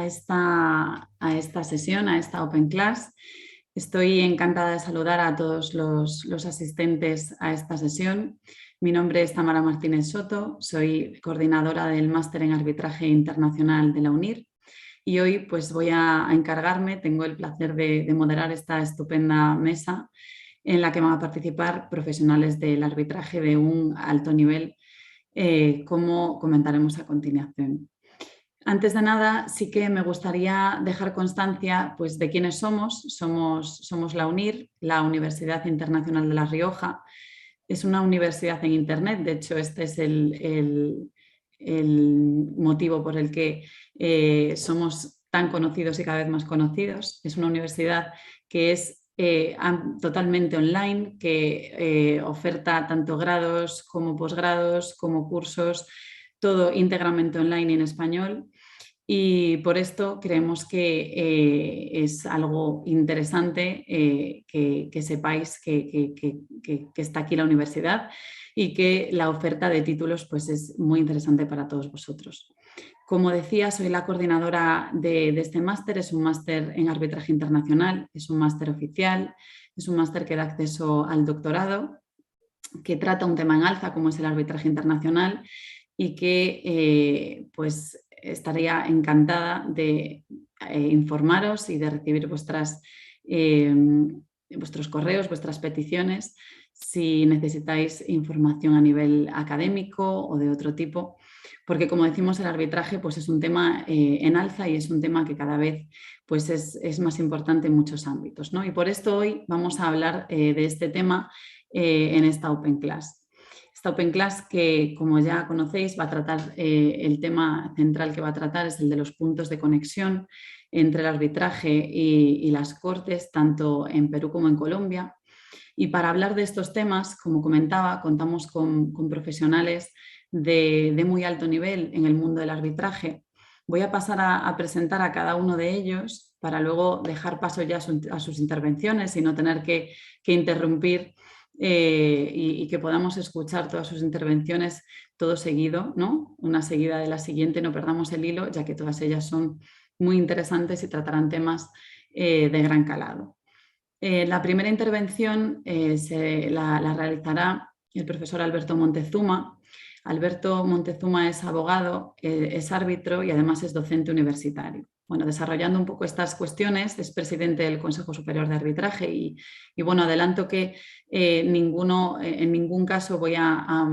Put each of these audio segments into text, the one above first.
a esta sesión, a esta Open Class. Estoy encantada de saludar a todos los asistentes a esta sesión. Mi nombre es Tamara Martínez Soto, soy coordinadora del Máster en Arbitraje Internacional de la UNIR y hoy pues voy a encargarme, tengo el placer de moderar esta estupenda mesa en la que van a participar profesionales del arbitraje de un alto nivel, como comentaremos a continuación. Antes de nada, sí que me gustaría dejar constancia pues, de quiénes somos. Somos la UNIR, la Universidad Internacional de La Rioja. Es una universidad en Internet, de hecho este es el motivo por el que somos tan conocidos y cada vez más conocidos. Es una universidad que es totalmente online, que oferta tanto grados como posgrados, como cursos, todo íntegramente online y en español. Y por esto creemos que es algo interesante que sepáis que está aquí la universidad y que la oferta de títulos pues, es muy interesante para todos vosotros. Como decía, soy la coordinadora de este máster. Es un máster en arbitraje internacional, es un máster oficial, es un máster que da acceso al doctorado, que trata un tema en alza como es el arbitraje internacional y que pues estaría encantada de informaros y de recibir vuestros correos, vuestras peticiones, si necesitáis información a nivel académico o de otro tipo, porque como decimos el arbitraje pues es un tema en alza y es un tema que cada vez pues es más importante en muchos ámbitos, ¿no? Y por esto hoy vamos a hablar de este tema en esta Open Class. Esta Open Class que, como ya conocéis, va a tratar, el tema central que va a tratar es el de los puntos de conexión entre el arbitraje y las cortes, tanto en Perú como en Colombia. Y para hablar de estos temas, como comentaba, contamos con profesionales de muy alto nivel en el mundo del arbitraje. Voy a pasar a presentar a cada uno de ellos para luego dejar paso ya a sus intervenciones y no tener que interrumpir y que podamos escuchar todas sus intervenciones todo seguido, ¿no? Una seguida de la siguiente, no perdamos el hilo, ya que todas ellas son muy interesantes y tratarán temas de gran calado. La primera intervención la realizará el profesor Alberto Montezuma. Alberto Montezuma es abogado, es árbitro y además es docente universitario. Bueno, desarrollando un poco estas cuestiones, es presidente del Consejo Superior de Arbitraje y bueno, adelanto que en ningún caso voy a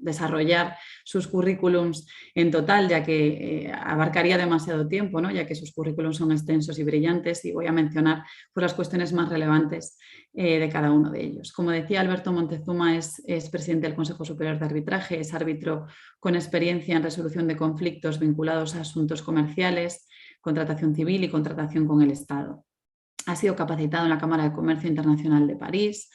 desarrollar sus currículums en total, ya que abarcaría demasiado tiempo, ¿no? Ya que sus currículums son extensos y brillantes, y voy a mencionar pues, las cuestiones más relevantes de cada uno de ellos. Como decía, Alberto Montezuma es presidente del Consejo Superior de Arbitraje, es árbitro con experiencia en resolución de conflictos vinculados a asuntos comerciales, contratación civil y contratación con el Estado. Ha sido capacitado en la Cámara de Comercio Internacional de París,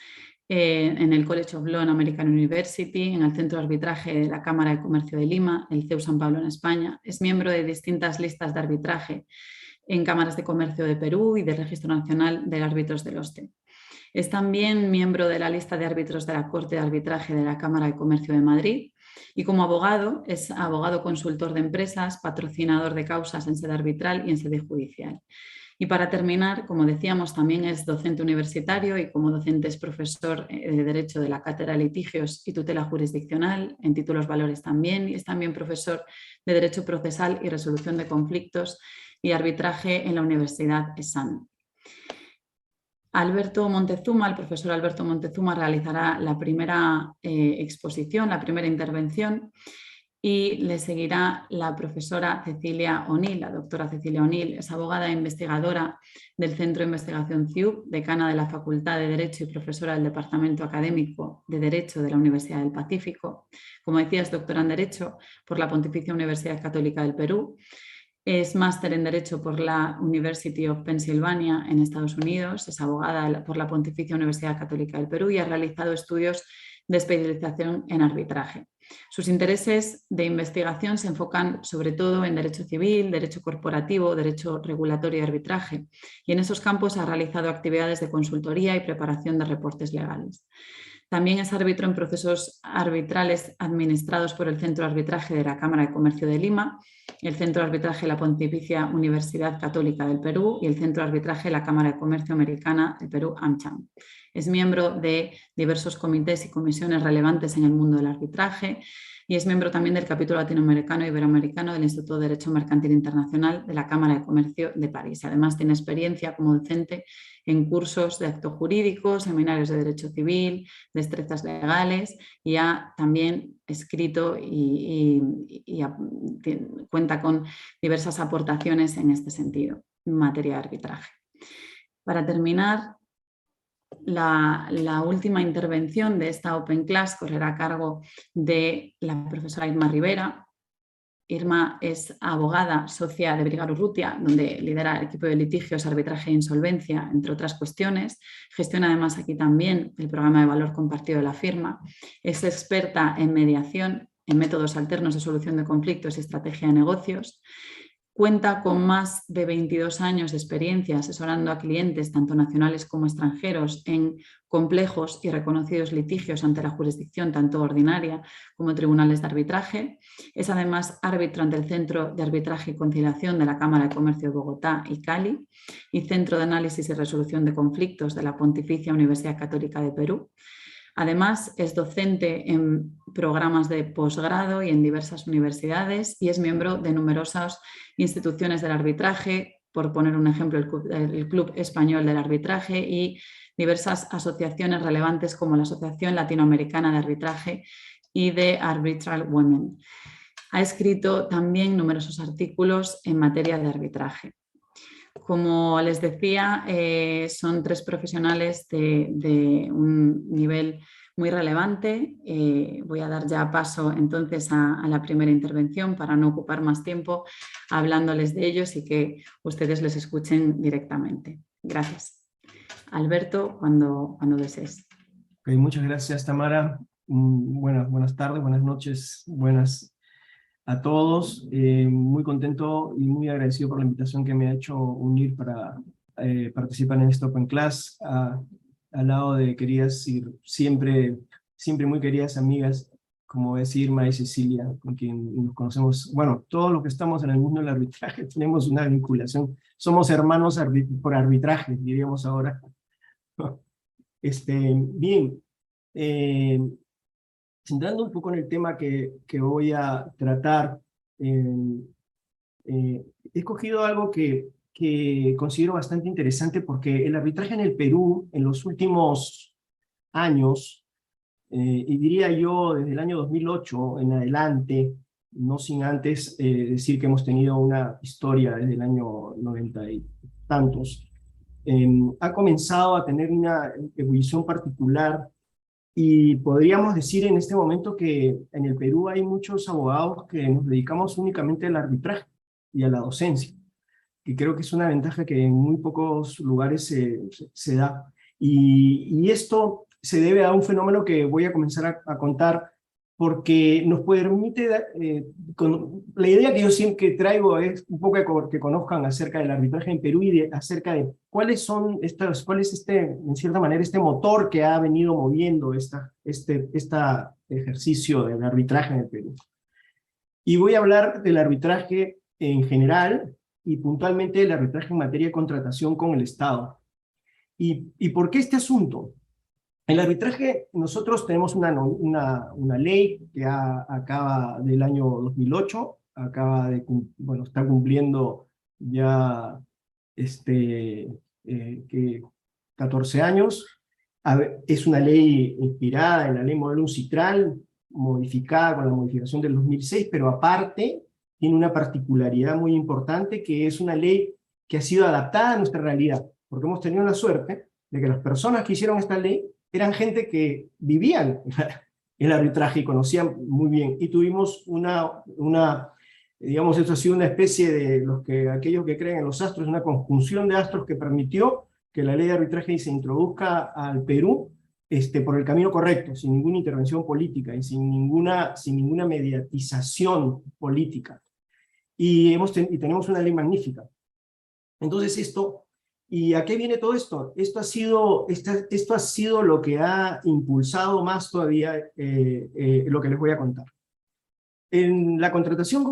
en el College of Law and American University, en el Centro de Arbitraje de la Cámara de Comercio de Lima, el CEU San Pablo en España. Es miembro de distintas listas de arbitraje en cámaras de comercio de Perú y del Registro Nacional de Árbitros del OSTE. Es también miembro de la lista de árbitros de la Corte de Arbitraje de la Cámara de Comercio de Madrid y como abogado es abogado consultor de empresas, patrocinador de causas en sede arbitral y en sede judicial. Y para terminar, como decíamos, también es docente universitario y como docente es profesor de Derecho de la Cátedra de Litigios y Tutela Jurisdiccional, en títulos valores también, y es también profesor de Derecho Procesal y Resolución de Conflictos y Arbitraje en la Universidad ESAN. El profesor Alberto Montezuma realizará la primera exposición, la primera intervención, y le seguirá la profesora Cecilia O'Neill. La doctora Cecilia O'Neill es abogada e investigadora del Centro de Investigación CIUB, decana de la Facultad de Derecho y profesora del Departamento Académico de Derecho de la Universidad del Pacífico. Como decía, es doctora en Derecho por la Pontificia Universidad Católica del Perú. Es máster en Derecho por la University of Pennsylvania en Estados Unidos. Es abogada por la Pontificia Universidad Católica del Perú y ha realizado estudios de especialización en arbitraje. Sus intereses de investigación se enfocan sobre todo en derecho civil, derecho corporativo, derecho regulatorio y arbitraje, y en esos campos ha realizado actividades de consultoría y preparación de reportes legales. También es árbitro en procesos arbitrales administrados por el Centro de Arbitraje de la Cámara de Comercio de Lima el Centro de Arbitraje de la Pontificia Universidad Católica del Perú y el Centro de Arbitraje de la Cámara de Comercio Americana del Perú, AmCham. Es miembro de diversos comités y comisiones relevantes en el mundo del arbitraje y es miembro también del capítulo latinoamericano e iberoamericano del Instituto de Derecho Mercantil Internacional de la Cámara de Comercio de París. Además, tiene experiencia como docente en cursos de acto jurídico, seminarios de derecho civil, destrezas legales, y ha también escrito y cuenta con diversas aportaciones en este sentido, en materia de arbitraje. Para terminar, la última intervención de esta Open Class correrá a cargo de la profesora Irma Rivera. Irma es abogada socia de Brigaro Urrutia, donde lidera el equipo de litigios, arbitraje e insolvencia, entre otras cuestiones. Gestiona además aquí también el programa de valor compartido de la firma. Es experta en mediación, en métodos alternos de solución de conflictos y estrategia de negocios. Cuenta con más de 22 años de experiencia asesorando a clientes, tanto nacionales como extranjeros, en complejos y reconocidos litigios ante la jurisdicción tanto ordinaria como tribunales de arbitraje. Es además árbitro ante el Centro de Arbitraje y Conciliación de la Cámara de Comercio de Bogotá y Cali y Centro de Análisis y Resolución de Conflictos de la Pontificia Universidad Católica de Perú. Además, es docente en programas de posgrado y en diversas universidades y es miembro de numerosas instituciones del arbitraje, por poner un ejemplo, el Club Español del Arbitraje y diversas asociaciones relevantes como la Asociación Latinoamericana de Arbitraje y de Arbitral Women. Ha escrito también numerosos artículos en materia de arbitraje. Como les decía, son tres profesionales de un nivel muy relevante. Voy a dar ya paso entonces a la primera intervención para no ocupar más tiempo hablándoles de ellos y que ustedes les escuchen directamente. Gracias. Alberto, cuando desees. Okay, muchas gracias, Tamara. Buenas tardes, buenas noches, buenas a todos. Muy contento y muy agradecido por la invitación que me ha hecho unir para participar en esta Open Class al lado de queridas y siempre muy queridas amigas como es Irma y Cecilia, con quien nos conocemos. Bueno, todos los que estamos en el mundo del arbitraje tenemos una vinculación. Somos hermanos por arbitraje, diríamos ahora. Bien, centrando un poco en el tema que voy a tratar, he escogido algo que considero bastante interesante porque el arbitraje en el Perú en los últimos años, y diría yo desde el año 2008 en adelante, no sin antes decir que hemos tenido una historia desde el año 90 y tantos, ha comenzado a tener una ebullición particular. Y podríamos decir en este momento que en el Perú hay muchos abogados que nos dedicamos únicamente al arbitraje y a la docencia, que creo que es una ventaja que en muy pocos lugares se da. Y esto se debe a un fenómeno que voy a comenzar a contar porque nos permite, la idea que yo siempre traigo es un poco que conozcan acerca del arbitraje en Perú y acerca de cuál es en cierta manera este motor que ha venido moviendo este ejercicio del arbitraje en el Perú. Y voy a hablar del arbitraje en general y puntualmente del arbitraje en materia de contratación con el Estado. ¿Y por qué este asunto? El arbitraje, nosotros tenemos una ley que acaba del año 2008, está cumpliendo ya 14 años. Es una ley inspirada en la ley Modelo Uncitral, modificada con la modificación del 2006, pero aparte tiene una particularidad muy importante, que es una ley que ha sido adaptada a nuestra realidad, porque hemos tenido la suerte de que las personas que hicieron esta ley eran gente que vivían el arbitraje y conocían muy bien, y tuvimos digamos, esto ha sido una especie de aquellos que creen en los astros, una conjunción de astros que permitió que la ley de arbitraje se introduzca al Perú por el camino correcto, sin ninguna intervención política y sin ninguna mediatización política. Y tenemos una ley magnífica. Entonces ¿y a qué viene todo esto? Esto ha sido lo que ha impulsado más todavía lo que les voy a contar. En la contratación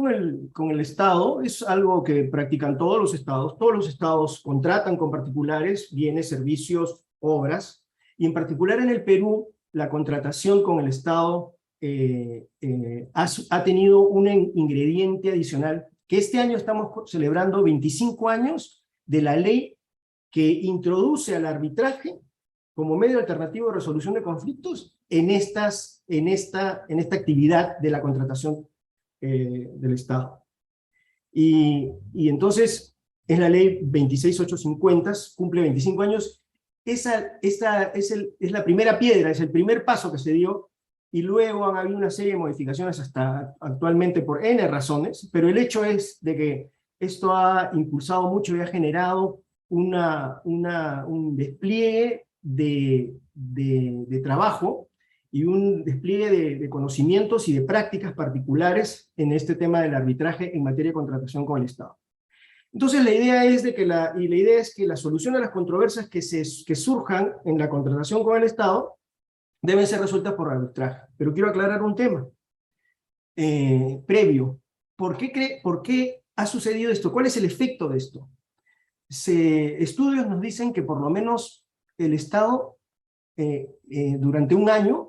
con el Estado es algo que practican todos los estados. Todos los estados contratan con particulares bienes, servicios, obras, y en particular en el Perú, la contratación con el Estado ha tenido un ingrediente adicional, que este año estamos celebrando 25 años de la ley que introduce al arbitraje como medio alternativo de resolución de conflictos en esta actividad de la contratación del Estado. Y entonces es la ley 26850, cumple 25 años. Esa es la primera piedra, es el primer paso que se dio, y luego han habido una serie de modificaciones hasta actualmente por N razones, pero el hecho es de que esto ha impulsado mucho y ha generado un despliegue de trabajo y un despliegue de conocimientos y de prácticas particulares en este tema del arbitraje en materia de contratación con el Estado. Entonces la idea es que la solución a las controversias que surjan en la contratación con el Estado deben ser resueltas por arbitraje. Pero quiero aclarar un tema previo. ¿Por qué ha sucedido esto? ¿Cuál es el efecto de esto? Estudios nos dicen que por lo menos el Estado durante un año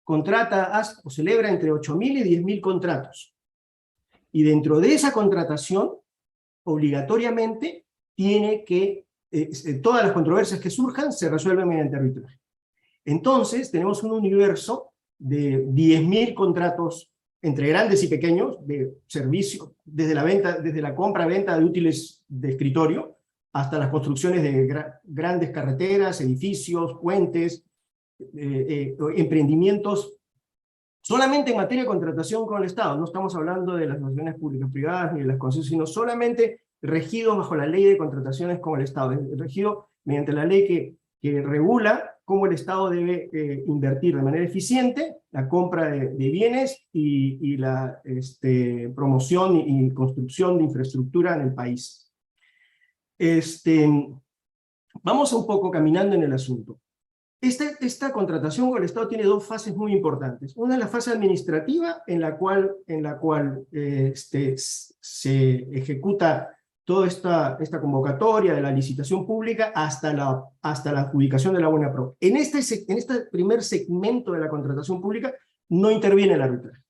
contrata o celebra entre 8.000 y 10.000 contratos. Y dentro de esa contratación, obligatoriamente, tiene que, todas las controversias que surjan se resuelven mediante arbitraje. Entonces, tenemos un universo de 10.000 contratos entre grandes y pequeños, de servicio, desde la compra-venta de útiles de escritorio, hasta las construcciones de grandes carreteras, edificios, puentes, emprendimientos, solamente en materia de contratación con el Estado. No estamos hablando de las relaciones públicas-privadas ni de las concesiones, sino solamente regidos bajo la ley de contrataciones con el Estado, regido mediante la ley que regula cómo el Estado debe invertir de manera eficiente la compra de bienes y la promoción y construcción de infraestructura en el país. Vamos un poco caminando en el asunto. Esta contratación con el Estado tiene dos fases muy importantes. Una es la fase administrativa, en la cual se ejecuta toda esta convocatoria de la licitación pública hasta la adjudicación de la buena pro. En este primer segmento de la contratación pública no interviene el arbitraje.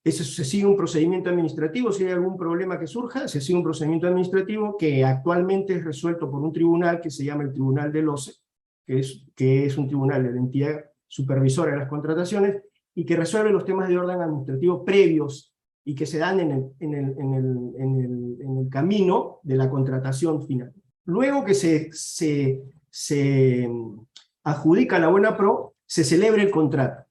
Se sigue un procedimiento administrativo. Si hay algún problema que surja, se sigue un procedimiento administrativo que actualmente es resuelto por un tribunal que se llama el Tribunal del OCE, que es un tribunal de la entidad supervisora de las contrataciones y que resuelve los temas de orden administrativo previos y que se dan en el camino de la contratación final. Luego que se adjudica la buena pro, se celebra el contrato.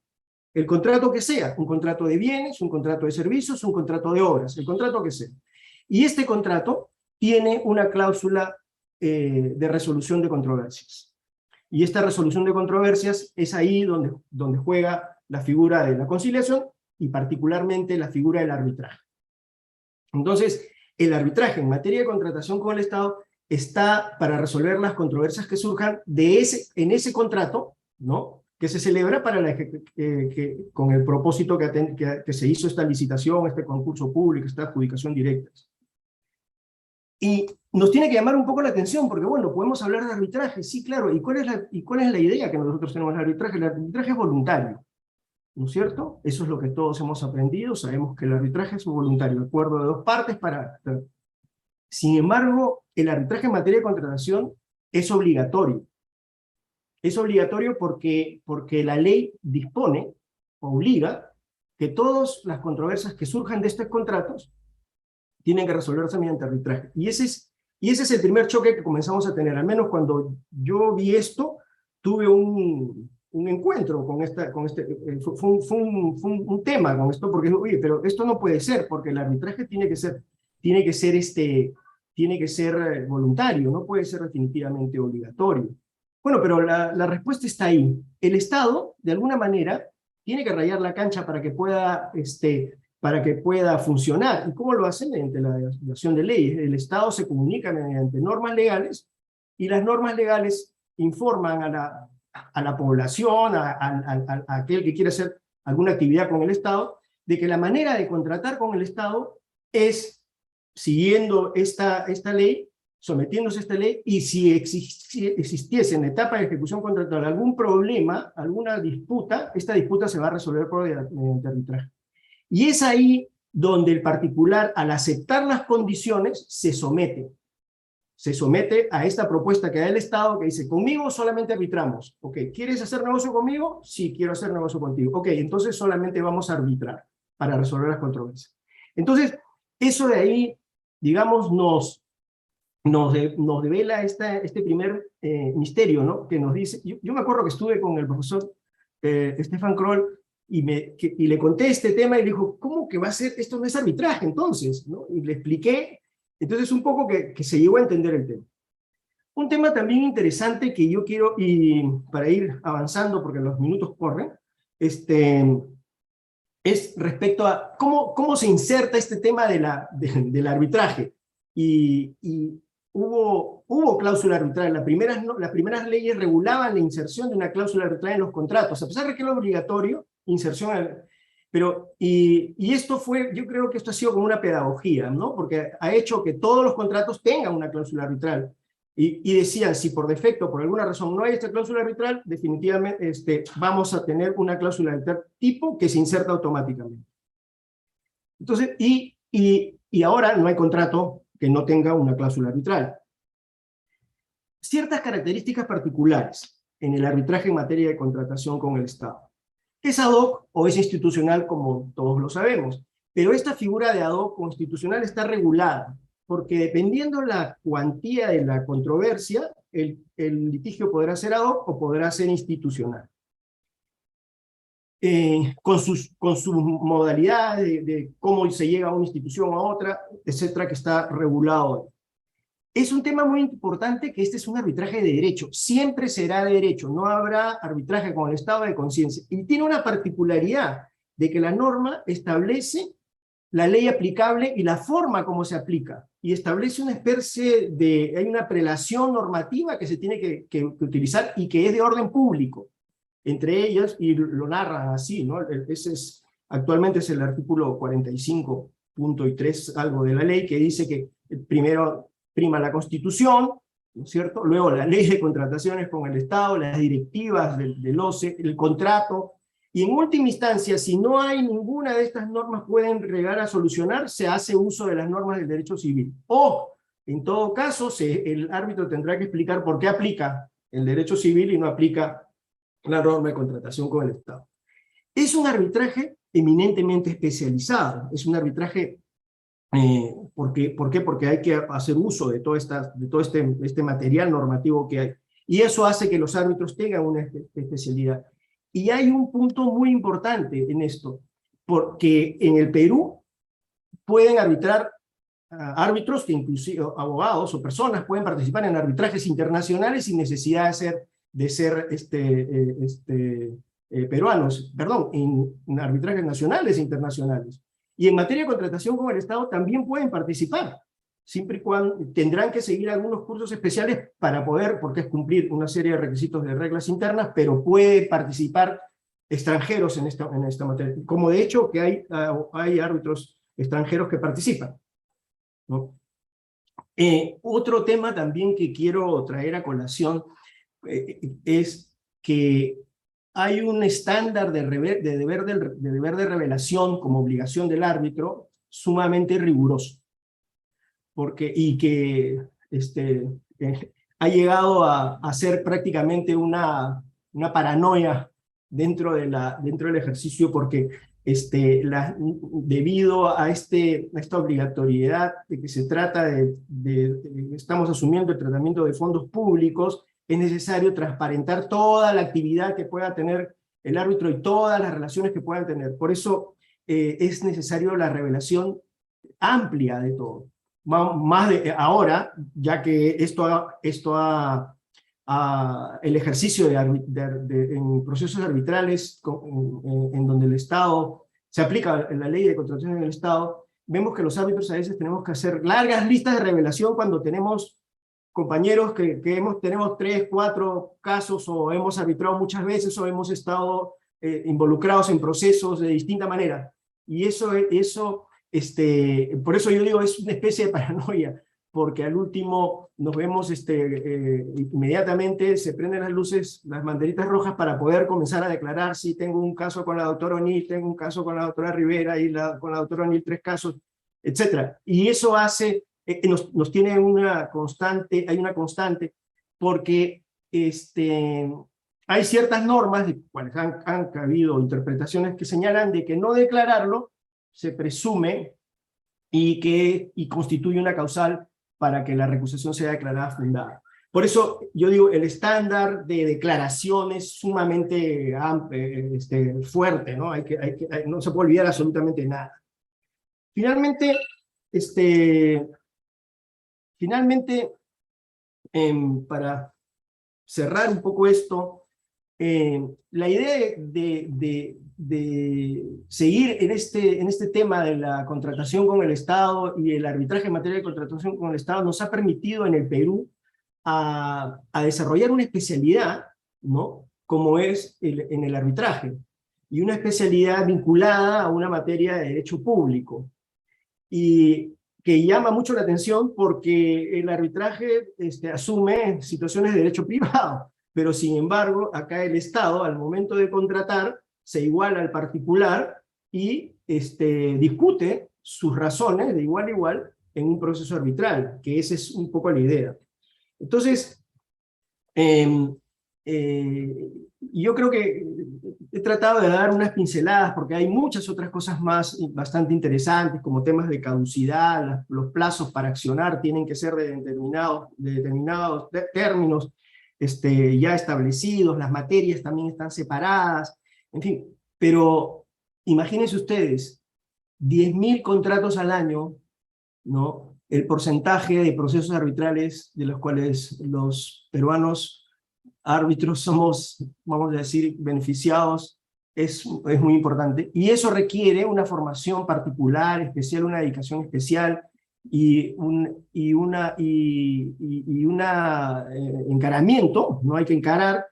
El contrato que sea, un contrato de bienes, un contrato de servicios, un contrato de obras, el contrato que sea. Y este contrato tiene una cláusula de resolución de controversias. Y esta resolución de controversias es ahí donde juega la figura de la conciliación y particularmente la figura del arbitraje. Entonces, el arbitraje en materia de contratación con el Estado está para resolver las controversias que surjan en ese contrato, ¿no?, que se celebra con el propósito que se hizo esta licitación, este concurso público, esta adjudicación directa. Y nos tiene que llamar un poco la atención, porque bueno, podemos hablar de arbitraje, sí, claro, ¿y cuál es la idea que nosotros tenemos del arbitraje? El arbitraje es voluntario, ¿no es cierto? Eso es lo que todos hemos aprendido, sabemos que el arbitraje es voluntario, de acuerdo de dos partes para... Sin embargo, el arbitraje en materia de contratación es obligatorio. Es obligatorio porque la ley dispone, obliga, que todas las controversias que surjan de estos contratos tienen que resolverse mediante arbitraje. Y ese es el primer choque que comenzamos a tener. Al menos cuando yo vi esto, tuve un encuentro con fue un tema con esto, porque oye, pero esto no puede ser, porque el arbitraje tiene que ser voluntario, no puede ser definitivamente obligatorio. Bueno, pero la respuesta está ahí. El Estado, de alguna manera, tiene que rayar la cancha para que pueda funcionar. ¿Y cómo lo hacen? Mediante la aplicación de leyes. El Estado se comunica mediante normas legales, y las normas legales informan a la población, a aquel que quiere hacer alguna actividad con el Estado, de que la manera de contratar con el Estado es siguiendo esta ley, sometiéndose a esta ley, y si existiese en la etapa de ejecución contractual algún problema, alguna disputa, esta disputa se va a resolver mediante arbitraje. Y es ahí donde el particular, al aceptar las condiciones, se somete a esta propuesta que da el Estado, que dice, conmigo solamente arbitramos. Ok, ¿quieres hacer negocio conmigo? Sí, quiero hacer negocio contigo. Ok, entonces solamente vamos a arbitrar para resolver las controversias. Entonces, eso de ahí, digamos, nos devela este primer misterio, ¿no? Que nos dice, yo me acuerdo que estuve con el profesor Stefan Kroll y le conté este tema y le dijo, ¿cómo que va a ser? Esto no es arbitraje entonces, ¿no? Y le expliqué, entonces un poco que se llegó a entender el tema. Un tema también interesante que yo quiero, y para ir avanzando porque los minutos corren, es respecto a cómo se inserta este tema del arbitraje. Y hubo cláusula arbitral. Las primeras leyes regulaban la inserción de una cláusula arbitral en los contratos, a pesar de que era obligatorio, y esto fue, yo creo que esto ha sido como una pedagogía, ¿no? Porque ha hecho que todos los contratos tengan una cláusula arbitral. Y decían, si por defecto, por alguna razón, no hay esta cláusula arbitral, definitivamente vamos a tener una cláusula de tal tipo que se inserta automáticamente. Entonces, y ahora no hay contrato que no tenga una cláusula arbitral. Ciertas características particulares en el arbitraje en materia de contratación con el Estado. Es ad hoc o es institucional, como todos lo sabemos, pero esta figura de ad hoc o institucional está regulada, porque dependiendo la cuantía de la controversia, el litigio podrá ser ad hoc o podrá ser institucional. Con sus modalidades de cómo se llega a una institución o a otra, etcétera, que está regulado. Es un tema muy importante que este es un arbitraje de derecho, siempre será de derecho, no habrá arbitraje con el estado de conciencia. Y tiene una particularidad de que la norma establece la ley aplicable y la forma como se aplica, y establece una especie hay una prelación normativa que se tiene que utilizar y que es de orden público, entre ellas, y lo narran así, ¿no? Actualmente es el artículo 45.3 algo de la ley, que dice que primero prima la Constitución, ¿no es cierto? Luego la ley de contrataciones con el Estado, las directivas del OCE, el contrato, y en última instancia, si no hay ninguna de estas normas pueden llegar a solucionar, se hace uso de las normas del derecho civil. O, en todo caso, el árbitro tendrá que explicar por qué aplica el derecho civil y no aplica la norma de contratación con el Estado. Es un arbitraje eminentemente especializado, es un arbitraje ¿por qué? Porque hay que hacer uso de todo este material normativo que hay. Y eso hace que los árbitros tengan una especialidad. Y hay un punto muy importante en esto, porque en el Perú pueden arbitrar árbitros, que inclusive abogados o personas pueden participar en arbitrajes internacionales sin necesidad de ser peruanos, perdón, en arbitrajes nacionales e internacionales. Y en materia de contratación con el Estado también pueden participar, siempre y cuando tendrán que seguir algunos cursos especiales para poder, porque es cumplir una serie de requisitos de reglas internas, pero puede participar extranjeros en esta materia. Como de hecho que hay árbitros extranjeros que participan, ¿no? Otro tema también que quiero traer a colación es que hay un estándar de deber de revelación como obligación del árbitro sumamente riguroso, y que ha llegado a ser prácticamente una paranoia dentro del ejercicio, porque debido a esta obligatoriedad de que se trata estamos asumiendo el tratamiento de fondos públicos, es necesario transparentar toda la actividad que pueda tener el árbitro y todas las relaciones que puedan tener. Por eso es necesario la revelación amplia de todo. Más ahora, ya que el ejercicio en procesos arbitrales en donde el Estado se aplica la ley de contratación en el Estado, vemos que los árbitros a veces tenemos que hacer largas listas de revelación cuando tenemos compañeros que tenemos 3, 4 casos, o hemos arbitrado muchas veces, o hemos estado involucrados en procesos de distinta manera. Y por eso yo digo, es una especie de paranoia, porque al último nos vemos inmediatamente, se prenden las luces, las banderitas rojas para poder comenzar a declarar si tengo un caso con la doctora O'Neill, tengo un caso con la doctora Rivera y con la doctora O'Neill 3 casos, etc. Y eso hace, nos tiene hay una constante, porque hay ciertas normas, de cuales han habido interpretaciones que señalan de que no declararlo se presume y constituye una causal para que la recusación sea declarada fundada. Por eso yo digo, el estándar de declaración es sumamente fuerte, ¿no? No se puede olvidar absolutamente nada. Finalmente, para cerrar un poco esto, la idea de seguir en este tema de la contratación con el Estado y el arbitraje en materia de contratación con el Estado nos ha permitido en el Perú a desarrollar una especialidad, ¿no? Como es en el arbitraje, y una especialidad vinculada a una materia de derecho público, y que llama mucho la atención porque el arbitraje asume situaciones de derecho privado, pero sin embargo, acá el Estado, al momento de contratar, se iguala al particular y discute sus razones de igual a igual en un proceso arbitral, que esa es un poco la idea. Entonces, yo creo que he tratado de dar unas pinceladas, porque hay muchas otras cosas más bastante interesantes, como temas de caducidad, los plazos para accionar tienen que ser de determinados términos ya establecidos, las materias también están separadas, en fin. Pero imagínense ustedes, 10.000 contratos al año, ¿no? El porcentaje de procesos arbitrales de los cuales los peruanos árbitros somos, vamos a decir, beneficiados, es muy importante. Y eso requiere una formación particular, especial, una dedicación especial y un encaramiento, ¿no? Hay que encarar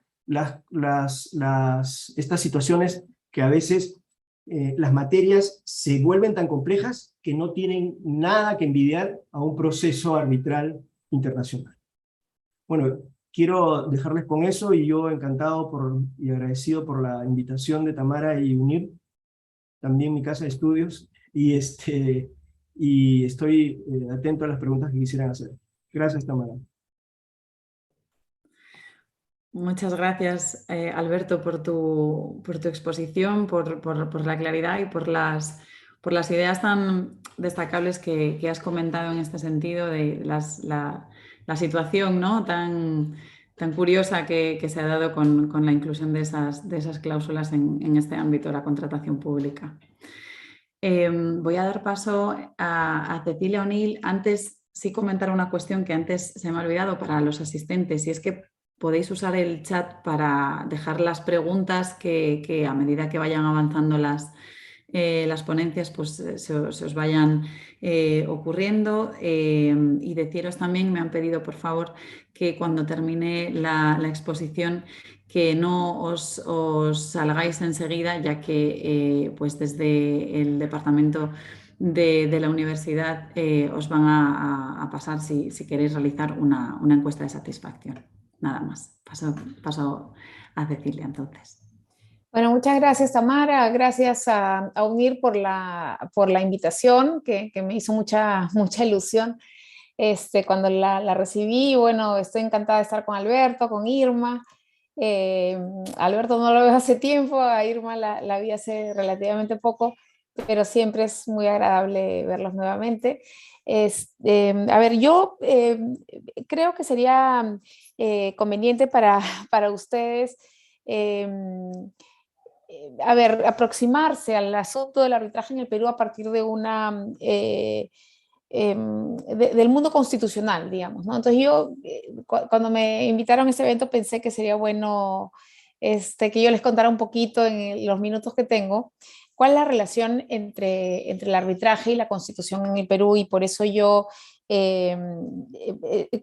estas situaciones que a veces las materias se vuelven tan complejas que no tienen nada que envidiar a un proceso arbitral internacional. Bueno, quiero dejarles con eso, y yo encantado y agradecido por la invitación de Tamara y UNIR, también mi casa de estudios, y estoy atento a las preguntas que quisieran hacer. Gracias, Tamara. Muchas gracias, Alberto, por tu exposición, por la claridad y por las ideas tan destacables que has comentado en este sentido de la situación, ¿no? tan curiosa que se ha dado con la inclusión de esas cláusulas en este ámbito de la contratación pública. Voy a dar paso a Cecilia O'Neill. Antes sí comentar una cuestión que antes se me ha olvidado para los asistentes, y es que podéis usar el chat para dejar las preguntas que a medida que vayan avanzando las ponencias, pues se os vayan ocurriendo. Y deciros también, me han pedido por favor que cuando termine la exposición que no os salgáis enseguida, ya que pues desde el departamento de la universidad os van a pasar si queréis realizar una encuesta de satisfacción. Nada más. Paso a Cecilia entonces. Bueno, muchas gracias, Tamara. Gracias a UNIR por la invitación, que me hizo mucha ilusión cuando la recibí. Bueno, estoy encantada de estar con Alberto, con Irma. Alberto no lo veo hace tiempo, a Irma la vi hace relativamente poco, pero siempre es muy agradable verlos nuevamente. A ver, yo creo que sería conveniente para ustedes aproximarse al asunto del arbitraje en el Perú a partir de del mundo constitucional, digamos, ¿no? Entonces yo, cuando me invitaron a ese evento, pensé que sería bueno que yo les contara un poquito en los minutos que tengo cuál es la relación entre el arbitraje y la Constitución en el Perú, y por eso yo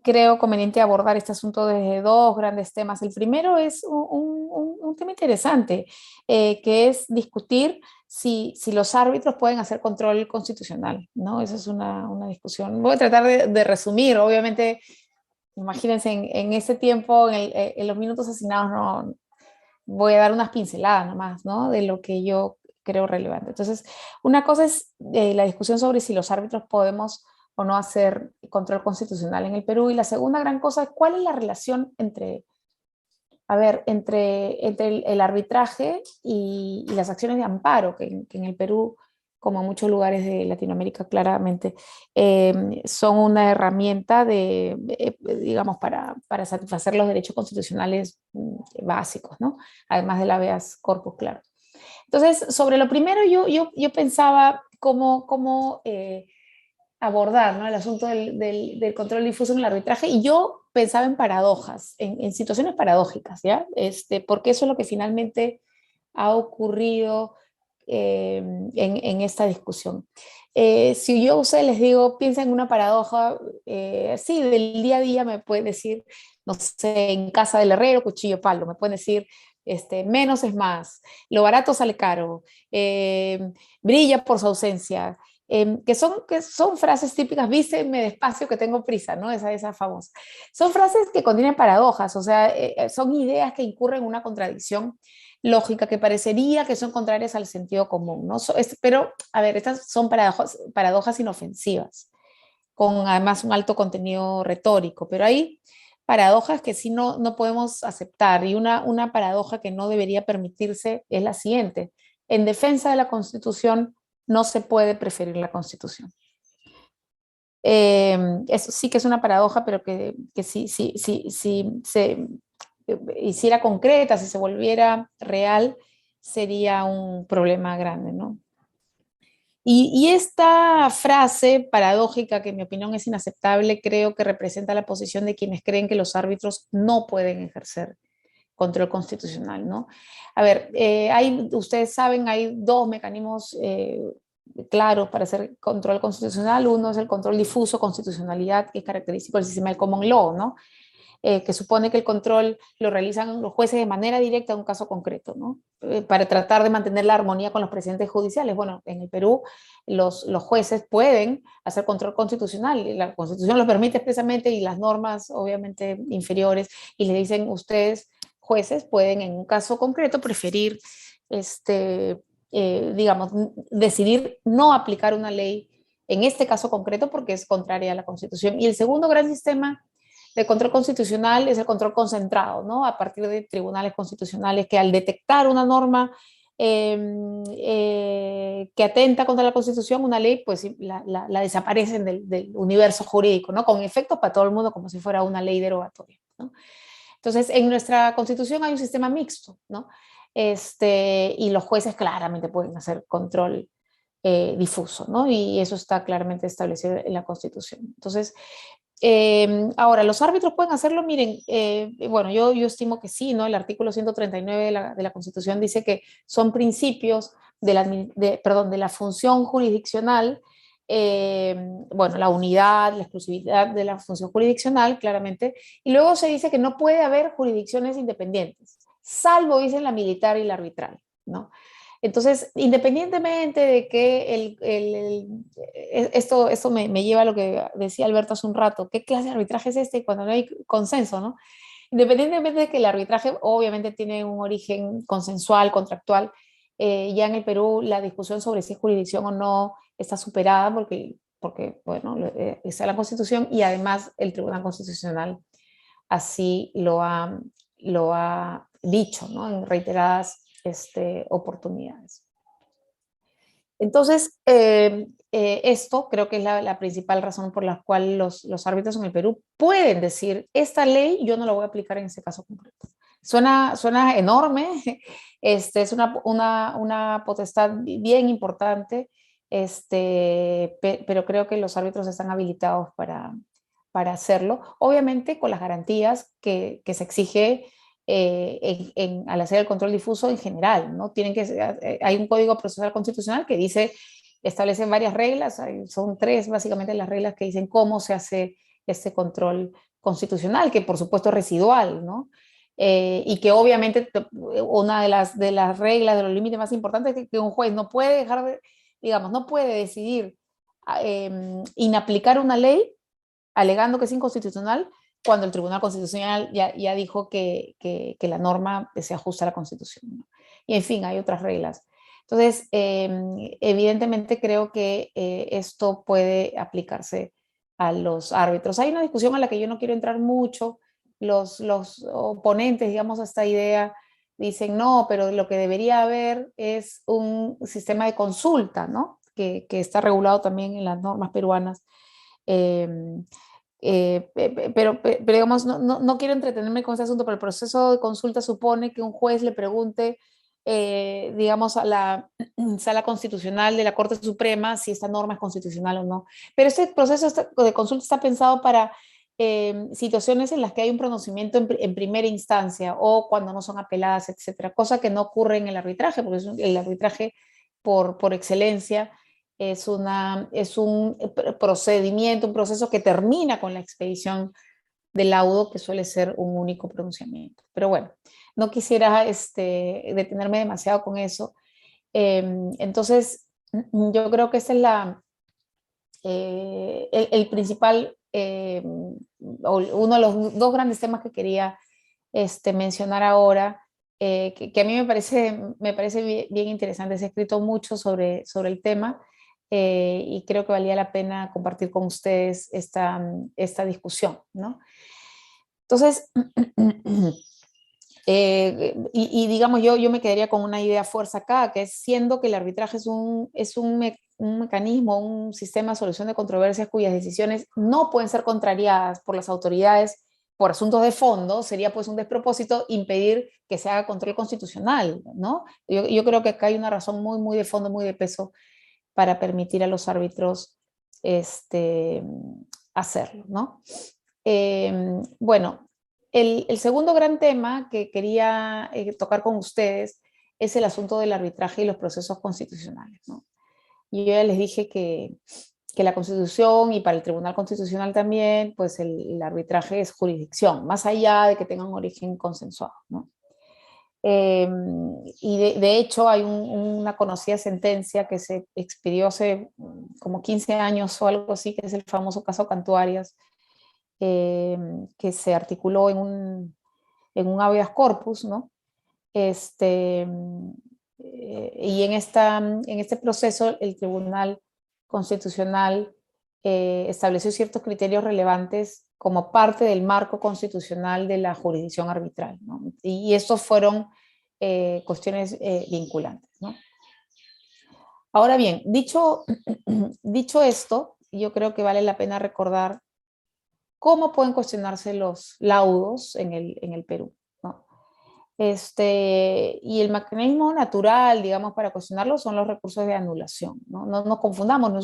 Creo conveniente abordar este asunto desde dos grandes temas. El primero es un tema interesante, que es discutir si los árbitros pueden hacer control constitucional, ¿no? Esa es una discusión. Voy a tratar de resumir, obviamente, imagínense, en ese tiempo, en los minutos asignados, no, voy a dar unas pinceladas nomás, ¿no? De lo que yo creo relevante. Entonces, una cosa es la discusión sobre si los árbitros podemos o no hacer control constitucional en el Perú, y la segunda gran cosa es cuál es la relación entre el arbitraje y las acciones de amparo, que en el Perú, como en muchos lugares de Latinoamérica, claramente son una herramienta digamos, para satisfacer los derechos constitucionales básicos, ¿no? Además del habeas corpus, claro. Entonces, sobre lo primero, yo pensaba cómo abordar, ¿no?, el asunto del control difuso en el arbitraje, y yo pensaba en paradojas, en situaciones paradójicas, ¿ya? Porque eso es lo que finalmente ha ocurrido en esta discusión. Si yo a ustedes les digo, piensa en una paradoja, sí, del día a día, me pueden decir, no sé, en casa del herrero, cuchillo, palo, me pueden decir, menos es más, lo barato sale caro, brilla por su ausencia, que son frases típicas, vísteme despacio que tengo prisa, ¿no? Esa famosa. Son frases que contienen paradojas, o sea, son ideas que incurren en una contradicción lógica que parecería que son contrarias al sentido común, ¿no? Pero, a ver, estas son paradojas inofensivas, con además un alto contenido retórico, pero hay paradojas que sí no podemos aceptar, y una paradoja que no debería permitirse es la siguiente: en defensa de la Constitución no se puede preferir la Constitución. Eso sí que es una paradoja, pero que sí se hiciera concreta, si se volviera real, sería un problema grande, ¿no? Y esta frase paradójica, que en mi opinión es inaceptable, creo que representa la posición de quienes creen que los árbitros no pueden ejercer control constitucional, ¿no? A ver, ustedes saben, hay dos mecanismos claros para hacer control constitucional. Uno es el control difuso, constitucionalidad, que es característico del sistema del common law, ¿no? Que supone que el control lo realizan los jueces de manera directa en un caso concreto, ¿no? Para tratar de mantener la armonía con los presidentes judiciales. Bueno, en el Perú los jueces pueden hacer control constitucional, la Constitución lo permite expresamente, y las normas obviamente inferiores, y le dicen, ustedes, jueces, pueden en un caso concreto preferir, digamos, decidir no aplicar una ley en este caso concreto porque es contraria a la Constitución. Y el segundo gran sistema de control constitucional es el control concentrado, ¿no? A partir de tribunales constitucionales que, al detectar una norma que atenta contra la Constitución, una ley, pues la desaparecen del universo jurídico, ¿no? Con efectos para todo el mundo, como si fuera una ley derogatoria, ¿no? Entonces, en nuestra Constitución hay un sistema mixto, ¿no? Y los jueces claramente pueden hacer control difuso, ¿no? Y eso está claramente establecido en la Constitución. Entonces, ahora, ¿los árbitros pueden hacerlo? Miren, bueno, yo estimo que sí, ¿no? El artículo 139 de la Constitución dice que son principios de la función jurisdiccional, bueno, la unidad, la exclusividad de la función jurisdiccional, claramente, y luego se dice que no puede haber jurisdicciones independientes, salvo, dicen, la militar y la arbitral, ¿no? Entonces, independientemente de que esto me lleva a lo que decía Alberto hace un rato, ¿qué clase de arbitraje es este cuando no hay consenso, ¿no? Independientemente de que el arbitraje obviamente tiene un origen consensual, contractual, ya en el Perú la discusión sobre si es jurisdicción o no está superada porque bueno, está la Constitución, y además el Tribunal Constitucional así lo ha dicho, ¿no? En reiteradas oportunidades. Entonces, esto creo que es la principal razón por la cual los árbitros en el Perú pueden decir, esta ley yo no la voy a aplicar en ese caso concreto. Suena enorme, es una potestad bien importante, pero creo que los árbitros están habilitados para hacerlo, obviamente con las garantías que se exige al hacer el control difuso en general, ¿no? Hay un Código Procesal Constitucional que dice establece varias reglas, son 3 básicamente las reglas que dicen cómo se hace este control constitucional, que por supuesto es residual, ¿no? Y que obviamente una de las reglas, de los límites más importantes es que un juez no puede dejar de, digamos, no puede decidir inaplicar una ley alegando que es inconstitucional cuando el Tribunal Constitucional ya dijo que la norma se ajusta a la Constitución, ¿no? Y en fin, hay otras reglas. Entonces, evidentemente creo que esto puede aplicarse a los árbitros. Hay una discusión a la que yo no quiero entrar mucho. Los oponentes, digamos, a esta idea dicen, no, pero lo que debería haber es un sistema de consulta, ¿no? Que está regulado también en las normas peruanas. Pero digamos, no quiero entretenerme con este asunto, pero el proceso de consulta supone que un juez le pregunte, digamos, a la Sala Constitucional de la Corte Suprema si esta norma es constitucional o no. Pero este proceso de consulta está pensado para situaciones en las que hay un pronunciamiento en primera instancia o cuando no son apeladas, etcétera, cosa que no ocurre en el arbitraje, porque el arbitraje por excelencia es un procedimiento, un proceso que termina con la expedición del laudo, que suele ser un único pronunciamiento. Pero bueno, no quisiera detenerme demasiado con eso. Entonces, yo creo que ese es el principal, uno de los 2 grandes temas que quería mencionar ahora, que a mí me parece bien interesante. Se ha escrito mucho sobre el tema. Y creo que valía la pena compartir con ustedes esta discusión, ¿no? Entonces, y digamos, yo me quedaría con una idea fuerza acá, que es siendo que el arbitraje es un mecanismo, un sistema de solución de controversias cuyas decisiones no pueden ser contrariadas por las autoridades por asuntos de fondo, sería pues un despropósito impedir que se haga control constitucional, ¿no? Yo creo que acá hay una razón muy, muy de fondo, muy de peso para permitir a los árbitros hacerlo, ¿no? Bueno, el segundo gran tema que quería tocar con ustedes es el asunto del arbitraje y los procesos constitucionales, ¿no? Yo ya les dije que la Constitución y para el Tribunal Constitucional también, pues el arbitraje es jurisdicción, más allá de que tenga un origen consensuado, ¿no? Y de hecho hay una conocida sentencia que se expidió hace como 15 años o algo así, que es el famoso caso Cantuarias, que se articuló en un habeas corpus, ¿no? Y en este proceso el Tribunal Constitucional estableció ciertos criterios relevantes como parte del marco constitucional de la jurisdicción arbitral, ¿no? Y estos fueron cuestiones vinculantes, ¿no? Ahora bien, dicho esto, yo creo que vale la pena recordar cómo pueden cuestionarse los laudos en el Perú, ¿no? Y el mecanismo natural, digamos, para cuestionarlo son los recursos de anulación, ¿no? No confundamos, no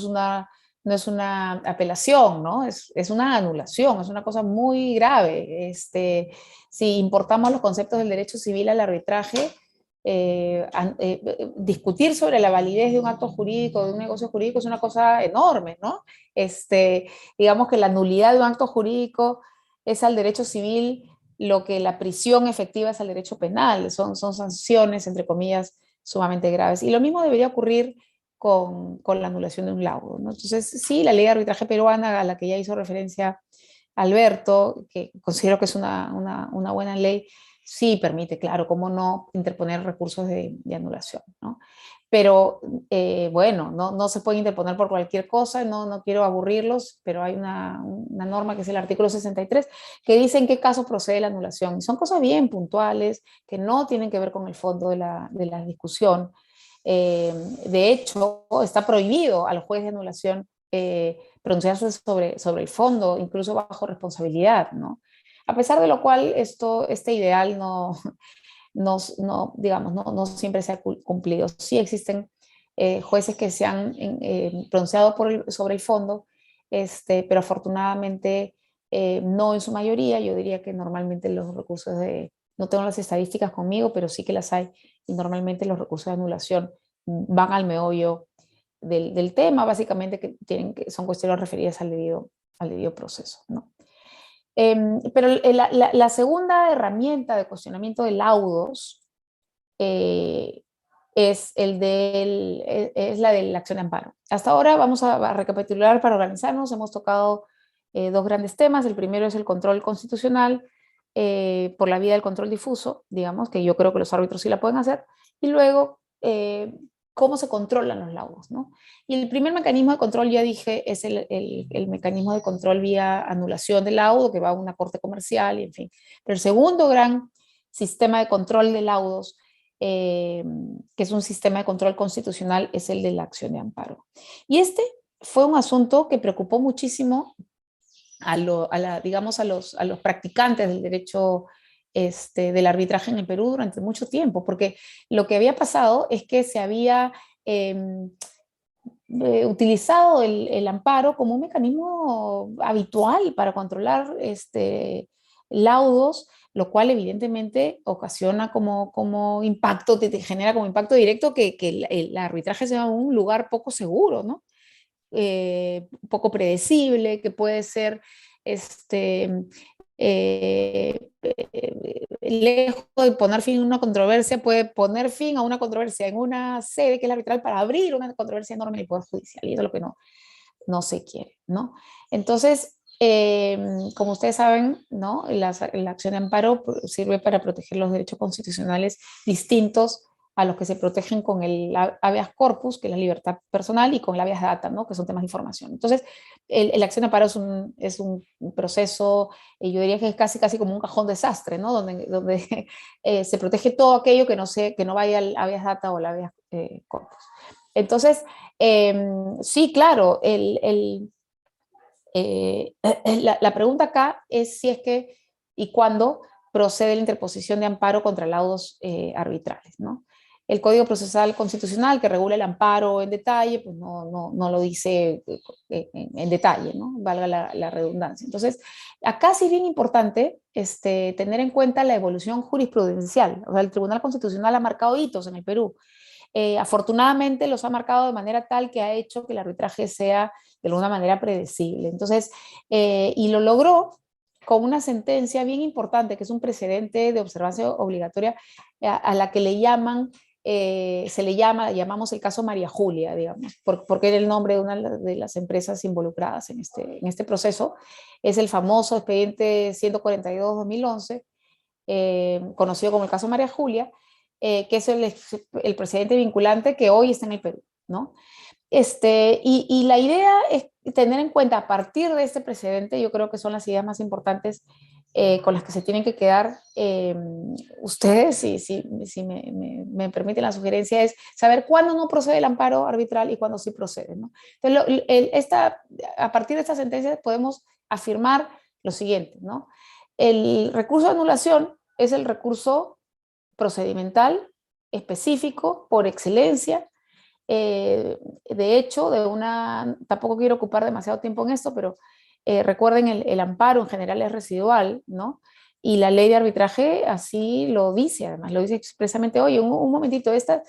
es una apelación, ¿no? Es una anulación, es una cosa muy grave. Si importamos los conceptos del derecho civil al arbitraje, discutir sobre la validez de un acto jurídico, de un negocio jurídico, es una cosa enorme, ¿no? Digamos que la nulidad de un acto jurídico es al derecho civil lo que la prisión efectiva es al derecho penal, son sanciones, entre comillas, sumamente graves. Y lo mismo debería ocurrir con la anulación de un laudo, ¿no? Entonces, sí, la ley de arbitraje peruana, a la que ya hizo referencia Alberto, que considero que es una buena ley, sí permite, claro, cómo no, interponer recursos de anulación, ¿no? Pero bueno, no se puede interponer por cualquier cosa, no quiero aburrirlos, pero hay una norma que es el artículo 63 que dice en qué caso procede la anulación. Y son cosas bien puntuales que no tienen que ver con el fondo de la discusión. De hecho, está prohibido al juez de anulación pronunciarse sobre el fondo, incluso bajo responsabilidad, ¿no? A pesar de lo cual, este ideal digamos, no siempre se ha cumplido. Sí existen jueces que se han pronunciado sobre el fondo, pero afortunadamente no en su mayoría. Yo diría que normalmente los recursos no tengo las estadísticas conmigo, pero sí que las hay, y normalmente los recursos de anulación van al meollo del tema, básicamente que son cuestiones referidas al debido proceso, ¿no? Pero la segunda herramienta de cuestionamiento de laudos es la de la acción de amparo. Hasta ahora vamos a recapitular para organizarnos. Hemos tocado dos grandes temas. El primero es el control constitucional por la vía del control difuso, digamos, que yo creo que los árbitros sí la pueden hacer. Y luego, cómo se controlan los laudos, ¿no? Y el primer mecanismo de control, ya dije, es el mecanismo de control vía anulación del laudo, que va a una corte comercial, y en fin. Pero el segundo gran sistema de control de laudos, que es un sistema de control constitucional, es el de la acción de amparo. Y este fue un asunto que preocupó muchísimo digamos, a los practicantes del derecho del arbitraje en el Perú durante mucho tiempo, porque lo que había pasado es que se había utilizado el amparo como un mecanismo habitual para controlar laudos, lo cual evidentemente ocasiona como impacto, te genera como impacto directo que el arbitraje sea un lugar poco seguro, ¿no? Poco predecible, que puede ser lejos de poner fin a una controversia, puede poner fin a una controversia en una sede que es la arbitral para abrir una controversia enorme en el Poder Judicial, y eso es lo que no se quiere, ¿no? Entonces, como ustedes saben, ¿no? La acción de amparo sirve para proteger los derechos constitucionales distintos a los que se protegen con el habeas corpus, que es la libertad personal, y con el habeas data, ¿no? Que son temas de información. Entonces, la acción de amparo es un proceso, yo diría que es casi como un cajón desastre, ¿no? Donde se protege todo aquello que no vaya al habeas data o al habeas corpus. Entonces, sí, claro, la pregunta acá es si es que y cuándo procede la interposición de amparo contra laudos arbitrales, ¿no? El Código Procesal Constitucional, que regula el amparo en detalle, pues no lo dice en detalle, ¿no? Valga la redundancia. Entonces, acá sí es bien importante tener en cuenta la evolución jurisprudencial. O sea, el Tribunal Constitucional ha marcado hitos en el Perú. Afortunadamente los ha marcado de manera tal que ha hecho que el arbitraje sea de alguna manera predecible. Entonces, y lo logró con una sentencia bien importante, que es un precedente de observancia obligatoria a la que llamamos el caso María Julia, digamos, porque era el nombre de una de las empresas involucradas en este proceso. Es el famoso expediente 142-2011, conocido como el caso María Julia, que es el precedente vinculante que hoy está en el Perú, ¿no? Y la idea es tener en cuenta a partir de este precedente, yo creo que son las ideas más importantes con las que se tienen que quedar ustedes, si me permiten la sugerencia, es saber cuándo no procede el amparo arbitral y cuándo sí procede, ¿no? Entonces, a partir de esta sentencia podemos afirmar lo siguiente, ¿no? El recurso de anulación es el recurso procedimental específico por excelencia. De hecho, tampoco quiero ocupar demasiado tiempo en esto, pero recuerden, el amparo en general es residual, ¿no? Y la ley de arbitraje así lo dice, además lo dice expresamente. Oye, un momentito, al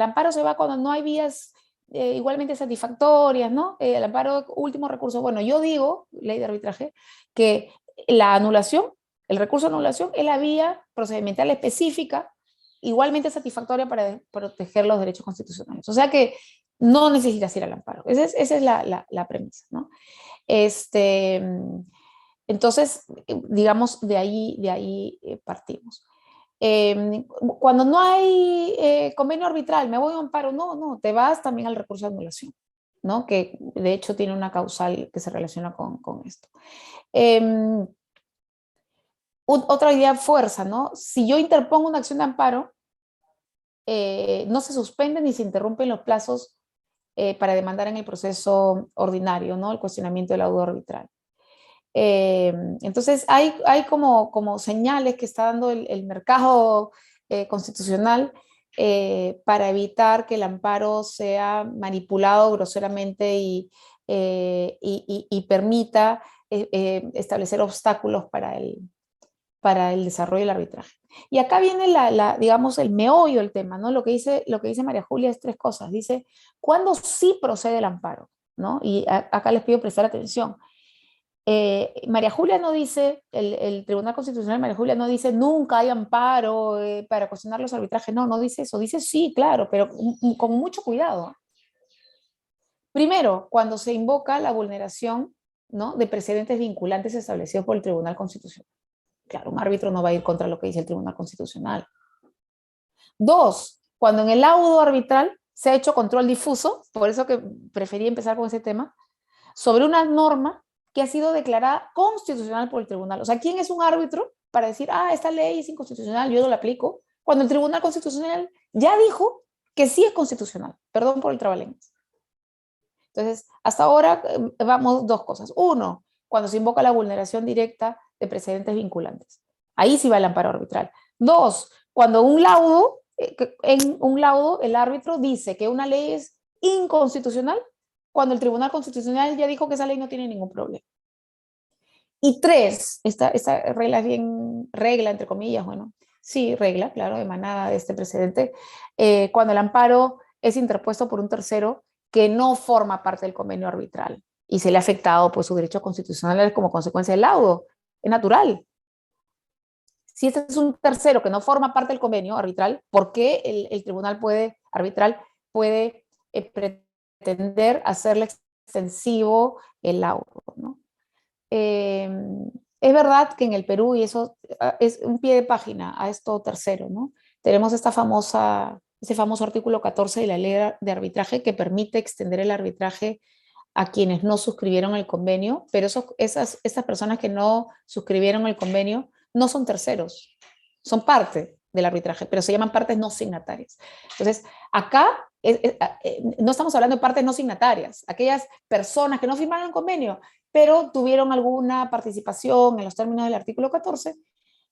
amparo se va cuando no hay vías igualmente satisfactorias, ¿no? El amparo, último recurso. Bueno, yo digo, ley de arbitraje, que la anulación, el recurso de anulación es la vía procedimental específica igualmente satisfactoria para proteger los derechos constitucionales. O sea que no necesitas ir al amparo. Esa es la premisa, ¿no? Entonces, digamos, de ahí partimos. Cuando no hay convenio arbitral, me voy a un amparo, no, te vas también al recurso de anulación, ¿no? Que de hecho tiene una causal que se relaciona con esto. Otra idea fuerza, ¿no? Si yo interpongo una acción de amparo, no se suspenden ni se interrumpen los plazos para demandar en el proceso ordinario, ¿no? El cuestionamiento del laudo arbitral. Entonces hay como señales que está dando el mercado constitucional para evitar que el amparo sea manipulado groseramente y permita establecer obstáculos para el desarrollo del arbitraje. Y acá viene digamos, el meollo del tema, ¿no? Lo que dice María Julia es 3 cosas. Dice, ¿cuándo sí procede el amparo? ¿No? Y acá les pido prestar atención. María Julia no dice, el Tribunal Constitucional de María Julia no dice nunca hay amparo para cuestionar los arbitrajes. No, no dice eso. Dice sí, claro, pero con mucho cuidado. Primero, cuando se invoca la vulneración, ¿no?, de precedentes vinculantes establecidos por el Tribunal Constitucional. Claro, un árbitro no va a ir contra lo que dice el Tribunal Constitucional. 2, cuando en el laudo arbitral se ha hecho control difuso, por eso que preferí empezar con ese tema, sobre una norma que ha sido declarada constitucional por el tribunal. O sea, ¿quién es un árbitro para decir, esta ley es inconstitucional, yo no la aplico? Cuando el Tribunal Constitucional ya dijo que sí es constitucional. Perdón por el trabalenguas. Entonces, hasta ahora vamos 2 cosas. 1, cuando se invoca la vulneración directa de precedentes vinculantes. Ahí sí va el amparo arbitral. 2, cuando en un laudo el árbitro dice que una ley es inconstitucional, cuando el Tribunal Constitucional ya dijo que esa ley no tiene ningún problema. Y 3, esta regla es bien regla, entre comillas, bueno, sí, regla, claro, emanada de este precedente, cuando el amparo es interpuesto por un tercero que no forma parte del convenio arbitral y se le ha afectado pues, su derecho constitucional como consecuencia del laudo. Es natural. Si este es un tercero que no forma parte del convenio arbitral, ¿por qué el tribunal arbitral puede pretender hacerle extensivo el laudo, ¿no? Es verdad que en el Perú, y eso es un pie de página a esto tercero, ¿no?, tenemos ese famoso artículo 14 de la ley de arbitraje que permite extender el arbitraje a quienes no suscribieron el convenio, pero estas personas que no suscribieron el convenio no son terceros, son parte del arbitraje, pero se llaman partes no signatarias. Entonces, acá no estamos hablando de partes no signatarias, aquellas personas que no firmaron el convenio, pero tuvieron alguna participación en los términos del artículo 14,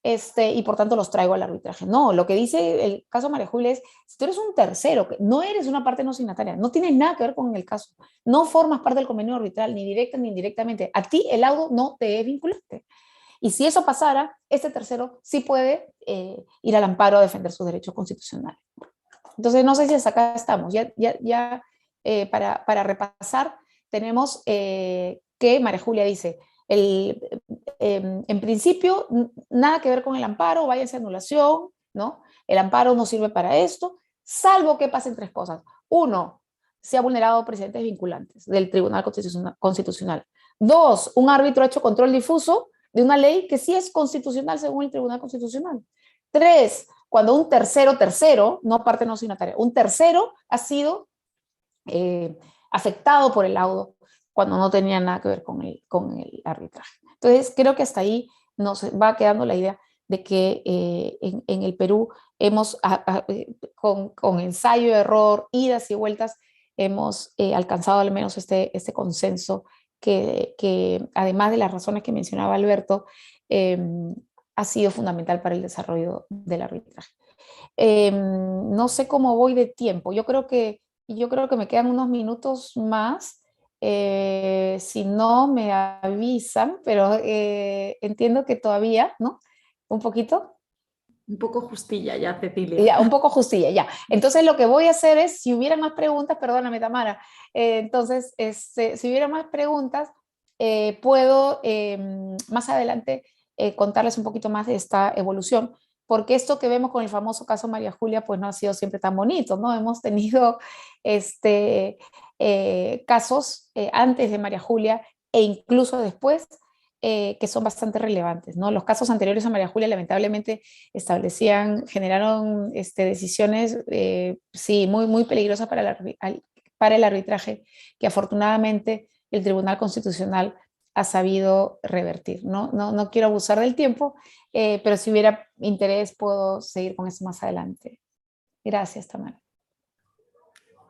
y por tanto los traigo al arbitraje. No, lo que dice el caso María Julia es, si tú eres un tercero, no eres una parte no signataria, no tienes nada que ver con el caso, no formas parte del convenio arbitral, ni directa ni indirectamente, a ti el laudo no te es vinculante. Y si eso pasara, este tercero sí puede ir al amparo a defender sus derechos constitucionales. Entonces, no sé si hasta acá estamos. Para repasar, tenemos que María Julia dice, en principio, nada que ver con el amparo, váyanse a anulación, ¿no? El amparo no sirve para esto, salvo que pasen 3 cosas. 1, se ha vulnerado precedentes vinculantes del Tribunal Constitucional. 2, un árbitro ha hecho control difuso de una ley que sí es constitucional según el Tribunal Constitucional. 3, cuando un tercero, no parte no signataria, un tercero ha sido afectado por el laudo cuando no tenía nada que ver con el arbitraje. Entonces, creo que hasta ahí nos va quedando la idea de que en el Perú hemos, con ensayo, error, idas y vueltas, hemos alcanzado al menos este consenso que además de las razones que mencionaba Alberto, ha sido fundamental para el desarrollo del arbitraje. No sé cómo voy de tiempo, yo creo que me quedan unos minutos más, si no me avisan, pero entiendo que todavía, ¿no? Un poquito. Un poco justilla ya, Cecilia. Ya, un poco justilla, ya. Entonces lo que voy a hacer es, si hubiera más preguntas, perdóname Tamara, entonces si hubiera más preguntas, puedo más adelante contarles un poquito más de esta evolución, porque esto que vemos con el famoso caso María Julia, pues no ha sido siempre tan bonito, ¿no? Hemos tenido casos antes de María Julia e incluso después, que son bastante relevantes, ¿no? Los casos anteriores a María Julia lamentablemente generaron decisiones, sí, muy, muy peligrosas para el arbitraje, que afortunadamente el Tribunal Constitucional ha sabido revertir. No quiero abusar del tiempo, pero si hubiera interés puedo seguir con eso más adelante. Gracias, Tamara.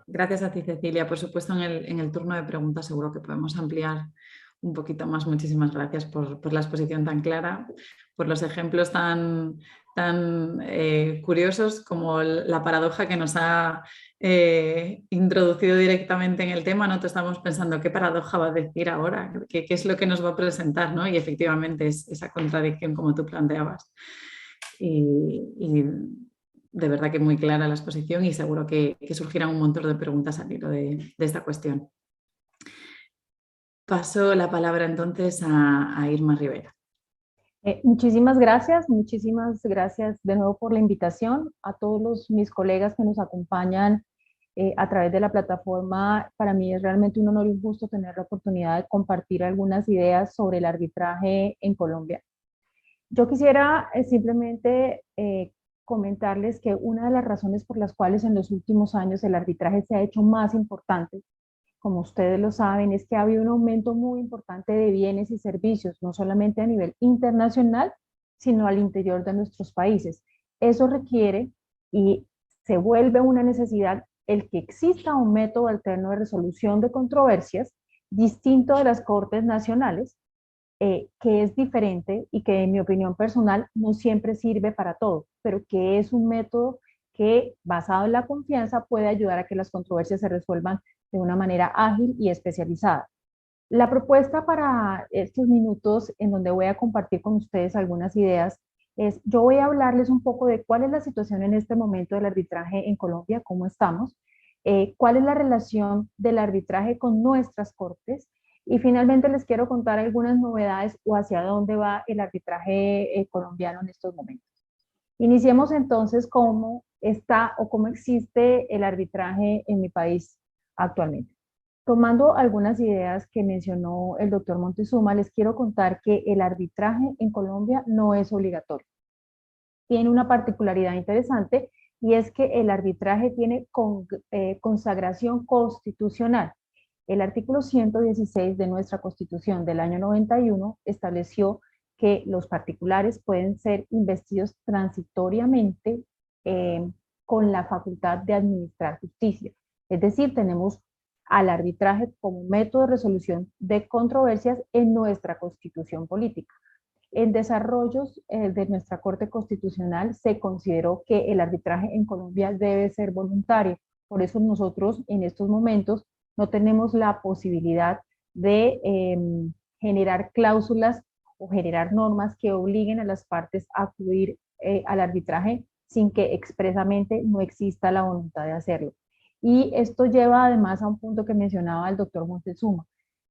Gracias a ti, Cecilia. Por supuesto, en el turno de preguntas seguro que podemos ampliar un poquito más. Muchísimas gracias por la exposición tan clara, por los ejemplos tan tan curiosos como la paradoja que nos ha introducido directamente en el tema, ¿no? Te estamos pensando qué paradoja va a decir ahora, qué es lo que nos va a presentar, ¿no? Y efectivamente es esa contradicción como tú planteabas. Y de verdad que muy clara la exposición y seguro que surgirán un montón de preguntas al hilo de esta cuestión. Paso la palabra entonces a Irma Rivera. Muchísimas gracias de nuevo por la invitación a todos mis colegas que nos acompañan a través de la plataforma. Para mí es realmente un honor y un gusto tener la oportunidad de compartir algunas ideas sobre el arbitraje en Colombia. Yo quisiera simplemente comentarles que una de las razones por las cuales en los últimos años el arbitraje se ha hecho más importante, como ustedes lo saben, es que ha habido un aumento muy importante de bienes y servicios, no solamente a nivel internacional, sino al interior de nuestros países. Eso requiere y se vuelve una necesidad el que exista un método alterno de resolución de controversias distinto de las Cortes Nacionales, que es diferente y que en mi opinión personal no siempre sirve para todo, pero que es un método que basado en la confianza puede ayudar a que las controversias se resuelvan de una manera ágil y especializada. La propuesta para estos minutos en donde voy a compartir con ustedes algunas ideas es, yo voy a hablarles un poco de cuál es la situación en este momento del arbitraje en Colombia, cómo estamos, cuál es la relación del arbitraje con nuestras cortes, y finalmente les quiero contar algunas novedades o hacia dónde va el arbitraje colombiano en estos momentos. Iniciemos entonces cómo está o cómo existe el arbitraje en mi país actualmente. Tomando algunas ideas que mencionó el doctor Montezuma, les quiero contar que el arbitraje en Colombia no es obligatorio. Tiene una particularidad interesante y es que el arbitraje tiene consagración constitucional. El artículo 116 de nuestra Constitución del año 91 estableció que los particulares pueden ser investidos transitoriamente con la facultad de administrar justicia. Es decir, tenemos al arbitraje como método de resolución de controversias en nuestra Constitución política. En desarrollos de nuestra Corte Constitucional se consideró que el arbitraje en Colombia debe ser voluntario. Por eso nosotros en estos momentos no tenemos la posibilidad de generar cláusulas o generar normas que obliguen a las partes a acudir al arbitraje sin que expresamente no exista la voluntad de hacerlo. Y esto lleva además a un punto que mencionaba el doctor Montezuma.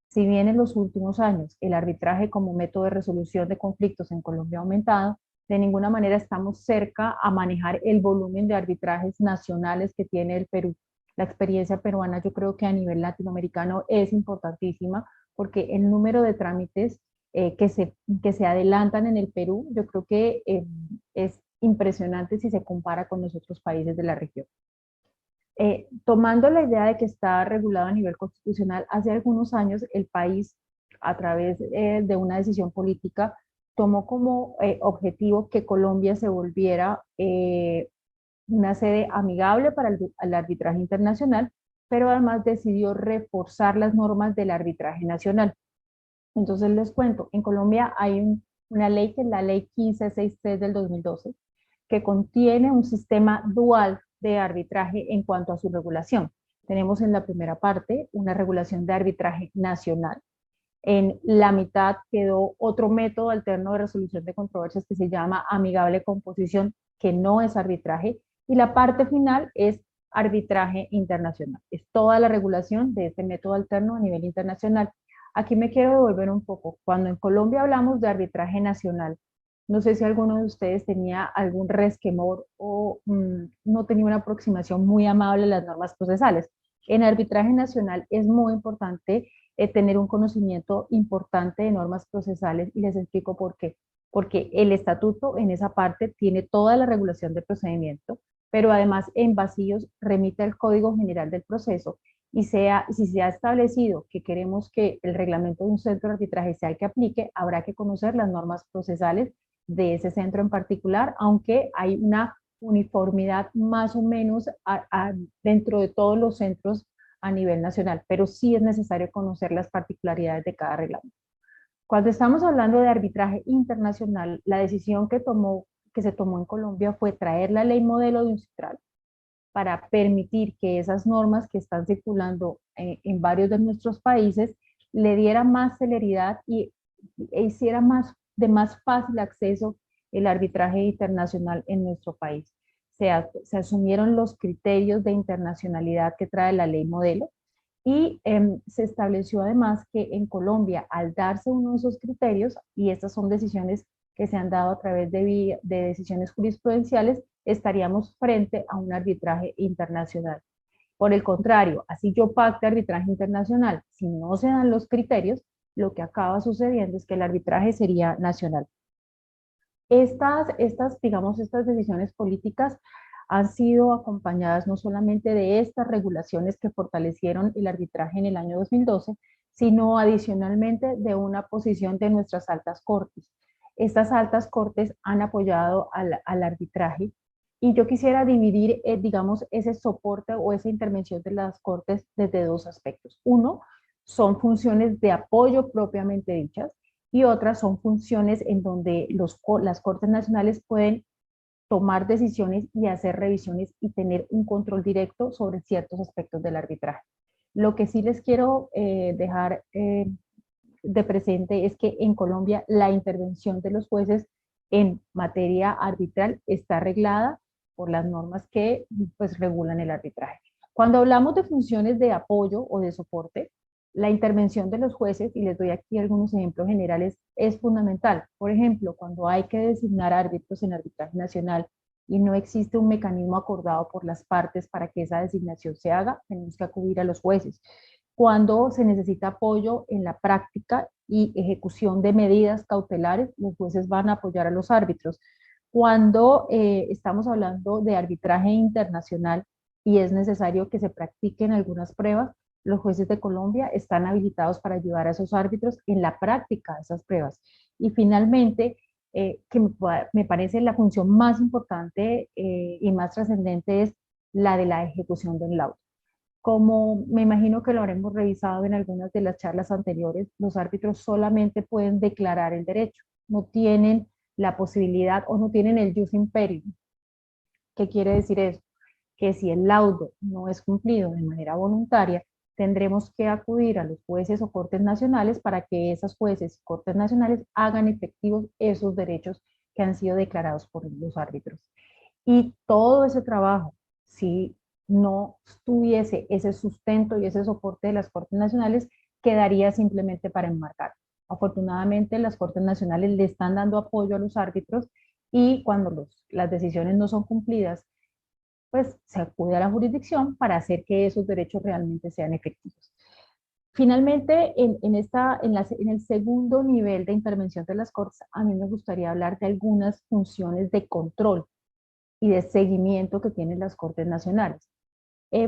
Si bien en los últimos años el arbitraje como método de resolución de conflictos en Colombia ha aumentado, de ninguna manera estamos cerca a manejar el volumen de arbitrajes nacionales que tiene el Perú. La experiencia peruana yo creo que a nivel latinoamericano es importantísima porque el número de trámites que se adelantan en el Perú, yo creo que es impresionante si se compara con los otros países de la región. Tomando la idea de que está regulado a nivel constitucional, hace algunos años el país, a través de una decisión política, tomó como objetivo que Colombia se volviera una sede amigable para el arbitraje internacional, pero además decidió reforzar las normas del arbitraje nacional. Entonces les cuento, en Colombia hay una ley que es la ley 1563 del 2012, que contiene un sistema dual de arbitraje en cuanto a su regulación. Tenemos en la primera parte una regulación de arbitraje nacional. En la mitad quedó otro método alterno de resolución de controversias que se llama amigable composición, que no es arbitraje, y la parte final es arbitraje internacional. Es toda la regulación de este método alterno a nivel internacional. Aquí me quiero devolver un poco. Cuando en Colombia hablamos de arbitraje nacional, no sé si alguno de ustedes tenía algún resquemor o no tenía una aproximación muy amable a las normas procesales. En arbitraje nacional es muy importante tener un conocimiento importante de normas procesales y les explico por qué. Porque el estatuto en esa parte tiene toda la regulación del procedimiento, pero además en vacíos remite al Código General del Proceso y si se ha establecido que queremos que el reglamento de un centro de arbitraje sea el que aplique, habrá que conocer las normas procesales de ese centro en particular, aunque hay una uniformidad más o menos dentro de todos los centros a nivel nacional, pero sí es necesario conocer las particularidades de cada reglamento. Cuando estamos hablando de arbitraje internacional, la decisión que que se tomó en Colombia fue traer la ley modelo de UNCITRAL para permitir que esas normas que están circulando en varios de nuestros países le diera más celeridad e hiciera de más fácil acceso el arbitraje internacional en nuestro país. Se asumieron los criterios de internacionalidad que trae la ley modelo y se estableció además que en Colombia, al darse uno de esos criterios, y estas son decisiones que se han dado a través de decisiones jurisprudenciales, estaríamos frente a un arbitraje internacional. Por el contrario, así yo pacte arbitraje internacional, si no se dan los criterios, lo que acaba sucediendo es que el arbitraje sería nacional. Digamos, estas decisiones políticas han sido acompañadas no solamente de estas regulaciones que fortalecieron el arbitraje en el año 2012, sino adicionalmente de una posición de nuestras altas cortes. Estas altas cortes han apoyado al arbitraje y yo quisiera dividir, digamos, ese soporte o esa intervención de las cortes desde dos aspectos. Uno, son funciones de apoyo propiamente dichas, y otras son funciones en donde las Cortes Nacionales pueden tomar decisiones y hacer revisiones y tener un control directo sobre ciertos aspectos del arbitraje. Lo que sí les quiero dejar de presente es que en Colombia la intervención de los jueces en materia arbitral está arreglada por las normas que pues regulan el arbitraje. Cuando hablamos de funciones de apoyo o de soporte, la intervención de los jueces, y les doy aquí algunos ejemplos generales, es fundamental. Por ejemplo, cuando hay que designar árbitros en arbitraje nacional y no existe un mecanismo acordado por las partes para que esa designación se haga, tenemos que acudir a los jueces. Cuando se necesita apoyo en la práctica y ejecución de medidas cautelares, los jueces van a apoyar a los árbitros. Cuando estamos hablando de arbitraje internacional y es necesario que se practiquen algunas pruebas, los jueces de Colombia están habilitados para ayudar a esos árbitros en la práctica de esas pruebas. Y finalmente, que me parece la función más importante y más trascendente es la de la ejecución del laudo. Como me imagino que lo habremos revisado en algunas de las charlas anteriores, los árbitros solamente pueden declarar el derecho, no tienen la posibilidad o no tienen el jus imperium. ¿Qué quiere decir eso? Que si el laudo no es cumplido de manera voluntaria, tendremos que acudir a los jueces o cortes nacionales para que esas jueces y cortes nacionales hagan efectivos esos derechos que han sido declarados por los árbitros. Y todo ese trabajo, si no tuviese ese sustento y ese soporte de las cortes nacionales, quedaría simplemente para enmarcar. Afortunadamente, las cortes nacionales le están dando apoyo a los árbitros y cuando las decisiones no son cumplidas, pues se acude a la jurisdicción para hacer que esos derechos realmente sean efectivos. Finalmente, en el segundo nivel de intervención de las Cortes, a mí me gustaría hablar de algunas funciones de control y de seguimiento que tienen las Cortes Nacionales.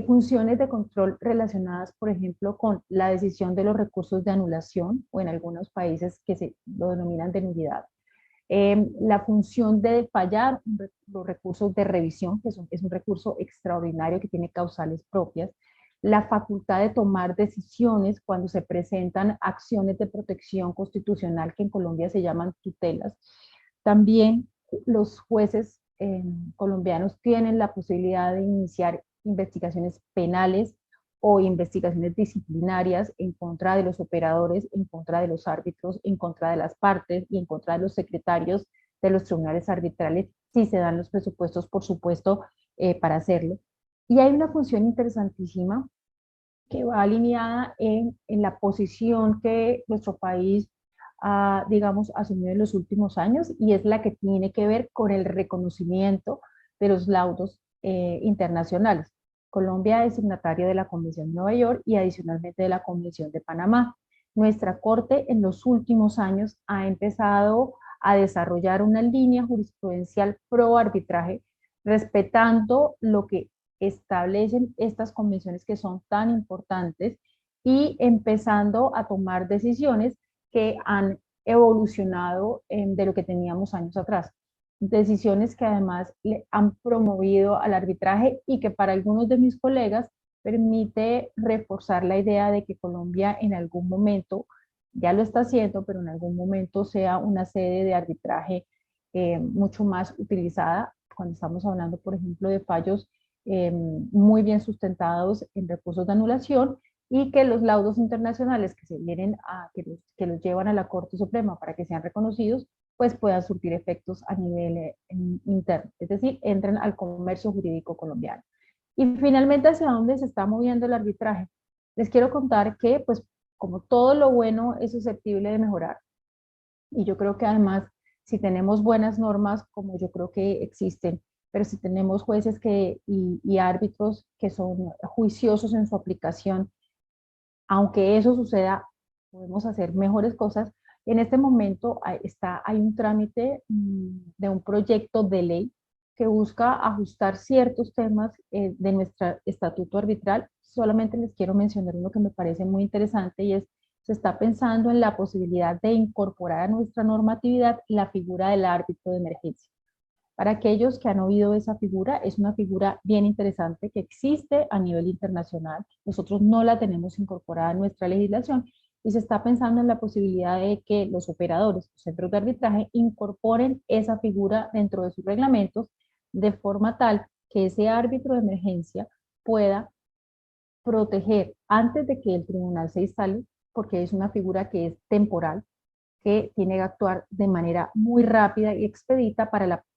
Funciones de control relacionadas, por ejemplo, con la decisión de los recursos de anulación, o en algunos países que se lo denominan de nulidad. La función de fallar los recursos de revisión, que es un recurso extraordinario que tiene causales propias, la facultad de tomar decisiones cuando se presentan acciones de protección constitucional que en Colombia se llaman tutelas. También los jueces colombianos tienen la posibilidad de iniciar investigaciones penales o investigaciones disciplinarias en contra de los operadores, en contra de los árbitros, en contra de las partes y en contra de los secretarios de los tribunales arbitrales, si se dan los presupuestos, por supuesto, para hacerlo. Y hay una función interesantísima que va alineada en la posición que nuestro país ha, digamos, asumido en los últimos años, y es la que tiene que ver con el reconocimiento de los laudos internacionales. Colombia es signatario de la Convención de Nueva York y adicionalmente de la Convención de Panamá. Nuestra Corte en los últimos años ha empezado a desarrollar una línea jurisprudencial pro arbitraje, respetando lo que establecen estas convenciones que son tan importantes y empezando a tomar decisiones que han evolucionado de lo que teníamos años atrás. Decisiones que además le han promovido al arbitraje y que para algunos de mis colegas permite reforzar la idea de que Colombia en algún momento, ya lo está haciendo, pero en algún momento sea una sede de arbitraje mucho más utilizada cuando estamos hablando, por ejemplo, de fallos muy bien sustentados en recursos de anulación, y que los laudos internacionales que se vienen que los llevan a la Corte Suprema para que sean reconocidos, pues puedan surtir efectos a nivel interno, es decir, entren al comercio jurídico colombiano. Y finalmente, ¿hacia dónde se está moviendo el arbitraje? Les quiero contar que, pues, como todo lo bueno es susceptible de mejorar, y yo creo que además, si tenemos buenas normas, como yo creo que existen, pero si tenemos jueces y árbitros que son juiciosos en su aplicación, aunque eso suceda, podemos hacer mejores cosas. En este momento hay un trámite de un proyecto de ley que busca ajustar ciertos temas de nuestro estatuto arbitral. Solamente les quiero mencionar uno que me parece muy interesante, y es, se está pensando en la posibilidad de incorporar a nuestra normatividad la figura del árbitro de emergencia. Para aquellos que han oído esa figura, es una figura bien interesante que existe a nivel internacional. Nosotros no la tenemos incorporada en nuestra legislación, y se está pensando en la posibilidad de que los operadores, los centros de arbitraje, incorporen esa figura dentro de sus reglamentos, de forma tal que ese árbitro de emergencia pueda proteger antes de que el tribunal se instale, porque es una figura que es temporal, que tiene que actuar de manera muy rápida y expedita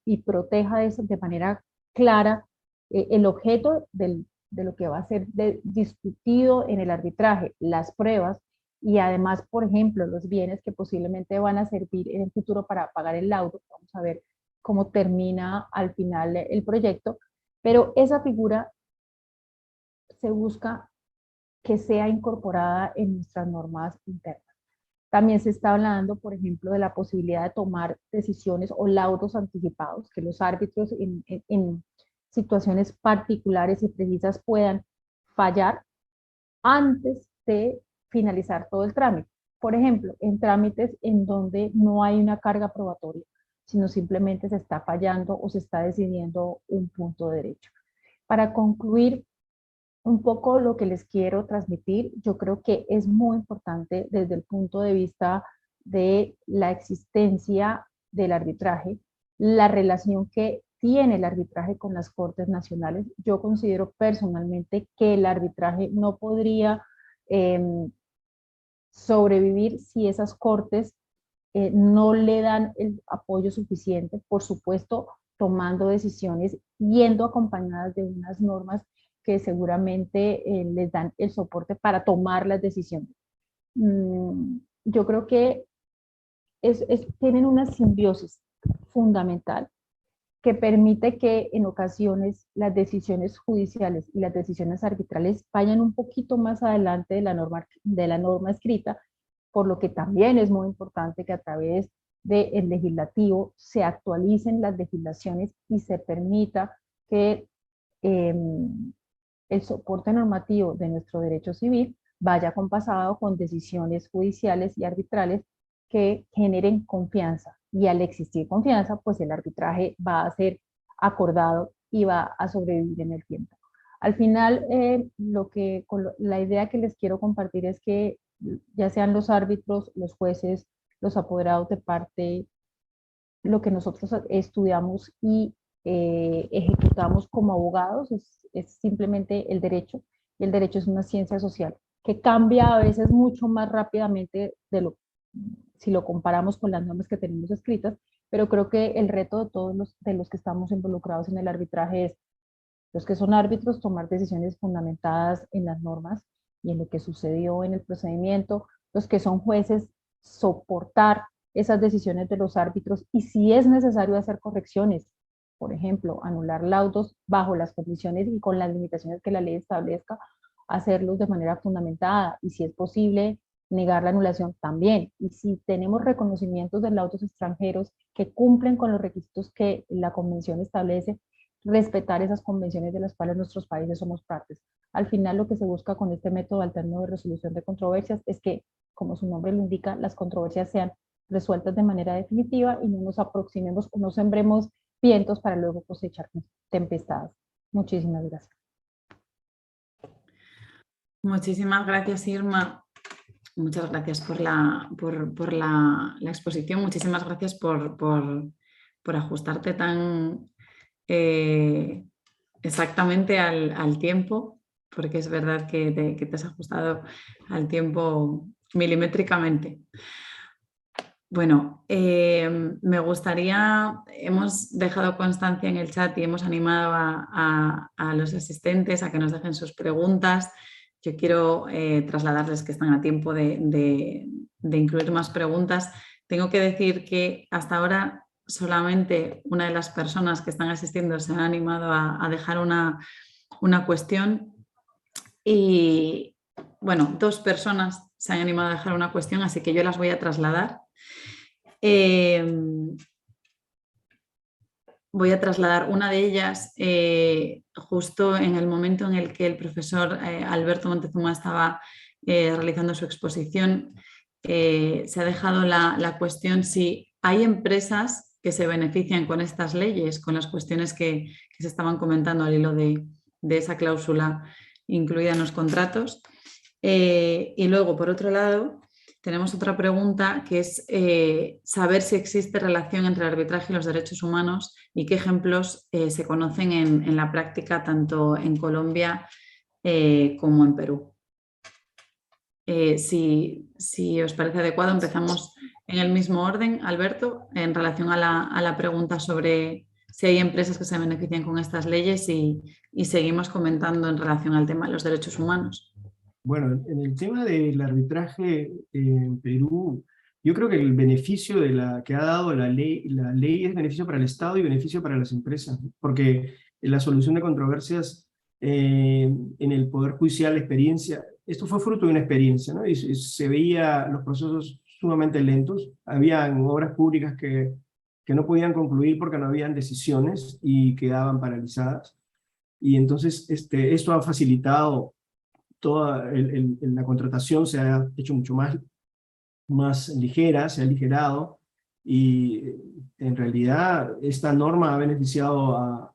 y proteja de manera clara el objeto de lo que va a ser discutido en el arbitraje, las pruebas, y además, por ejemplo, los bienes que posiblemente van a servir en el futuro para pagar el laudo. Vamos a ver cómo termina al final el proyecto, pero esa figura se busca que sea incorporada en nuestras normas internas. También se está hablando, por ejemplo, de la posibilidad de tomar decisiones o laudos anticipados, que los árbitros en situaciones particulares y precisas puedan fallar antes de finalizar todo el trámite. Por ejemplo, en trámites en donde no hay una carga probatoria, sino simplemente se está fallando o se está decidiendo un punto de derecho. Para concluir un poco lo que les quiero transmitir, yo creo que es muy importante desde el punto de vista de la existencia del arbitraje, la relación que tiene el arbitraje con las Cortes Nacionales. Yo considero personalmente que el arbitraje no podría sobrevivir si esas Cortes no le dan el apoyo suficiente, por supuesto, tomando decisiones, yendo acompañadas de unas normas que seguramente les dan el soporte para tomar las decisiones. Yo creo que tienen una simbiosis fundamental que permite que en ocasiones las decisiones judiciales y las decisiones arbitrales vayan un poquito más adelante de la norma escrita, por lo que también es muy importante que a través del legislativo se actualicen las legislaciones y se permita que el soporte normativo de nuestro derecho civil vaya acompasado con decisiones judiciales y arbitrales que generen confianza. Y al existir confianza, pues el arbitraje va a ser acordado y va a sobrevivir en el tiempo. Al final, la idea que les quiero compartir es que ya sean los árbitros, los jueces, los apoderados de parte, lo que nosotros estudiamos y ejecutamos como abogados es simplemente el derecho, y el derecho es una ciencia social que cambia a veces mucho más rápidamente si lo comparamos con las normas que tenemos escritas, pero creo que el reto de todos los que estamos involucrados en el arbitraje es, los que son árbitros, tomar decisiones fundamentadas en las normas y en lo que sucedió en el procedimiento, los que son jueces, soportar esas decisiones de los árbitros, y si es necesario hacer correcciones, por ejemplo, anular laudos bajo las condiciones y con las limitaciones que la ley establezca, hacerlos de manera fundamentada, y si es posible negar la anulación también. Y si tenemos reconocimientos de laudos extranjeros que cumplen con los requisitos que la convención establece, respetar esas convenciones de las cuales nuestros países somos partes. Al final, lo que se busca con este método alterno de resolución de controversias es que, como su nombre lo indica, las controversias sean resueltas de manera definitiva y no nos aproximemos o no sembremos vientos para luego cosechar tempestades. Muchísimas gracias. Muchísimas gracias, Irma. Muchas gracias por la exposición. Muchísimas gracias por por ajustarte tan exactamente al tiempo, porque es verdad que te has ajustado al tiempo milimétricamente. Bueno, me gustaría, hemos dejado constancia en el chat y hemos animado a los asistentes a que nos dejen sus preguntas. Yo quiero trasladarles que están a tiempo de incluir más preguntas. Tengo que decir que hasta ahora solamente una de las personas que están asistiendo se ha animado a dejar una cuestión y, bueno, 2 personas se han animado a dejar una cuestión, así que yo las voy a trasladar. Voy a trasladar una de ellas justo en el momento en el que el profesor Alberto Montezuma estaba realizando su exposición. Se ha dejado la cuestión si hay empresas que se benefician con estas leyes, con las cuestiones que se estaban comentando al hilo de esa cláusula incluida en los contratos. Y luego, por otro lado, tenemos otra pregunta que es saber si existe relación entre el arbitraje y los derechos humanos y qué ejemplos se conocen en la práctica tanto en Colombia como en Perú. Si os parece adecuado, empezamos en el mismo orden, Alberto, en relación a la pregunta sobre si hay empresas que se benefician con estas leyes y seguimos comentando en relación al tema de los derechos humanos. Bueno, en el tema del arbitraje en Perú, yo creo que el beneficio que ha dado la ley es beneficio para el Estado y beneficio para las empresas, porque la solución de controversias en el Poder Judicial, esto fue fruto de una experiencia, ¿no? Y se veía los procesos sumamente lentos, habían obras públicas que no podían concluir porque no habían decisiones y quedaban paralizadas, y entonces esto ha facilitado toda la contratación, se ha hecho mucho más ligera, se ha aligerado, y en realidad esta norma ha beneficiado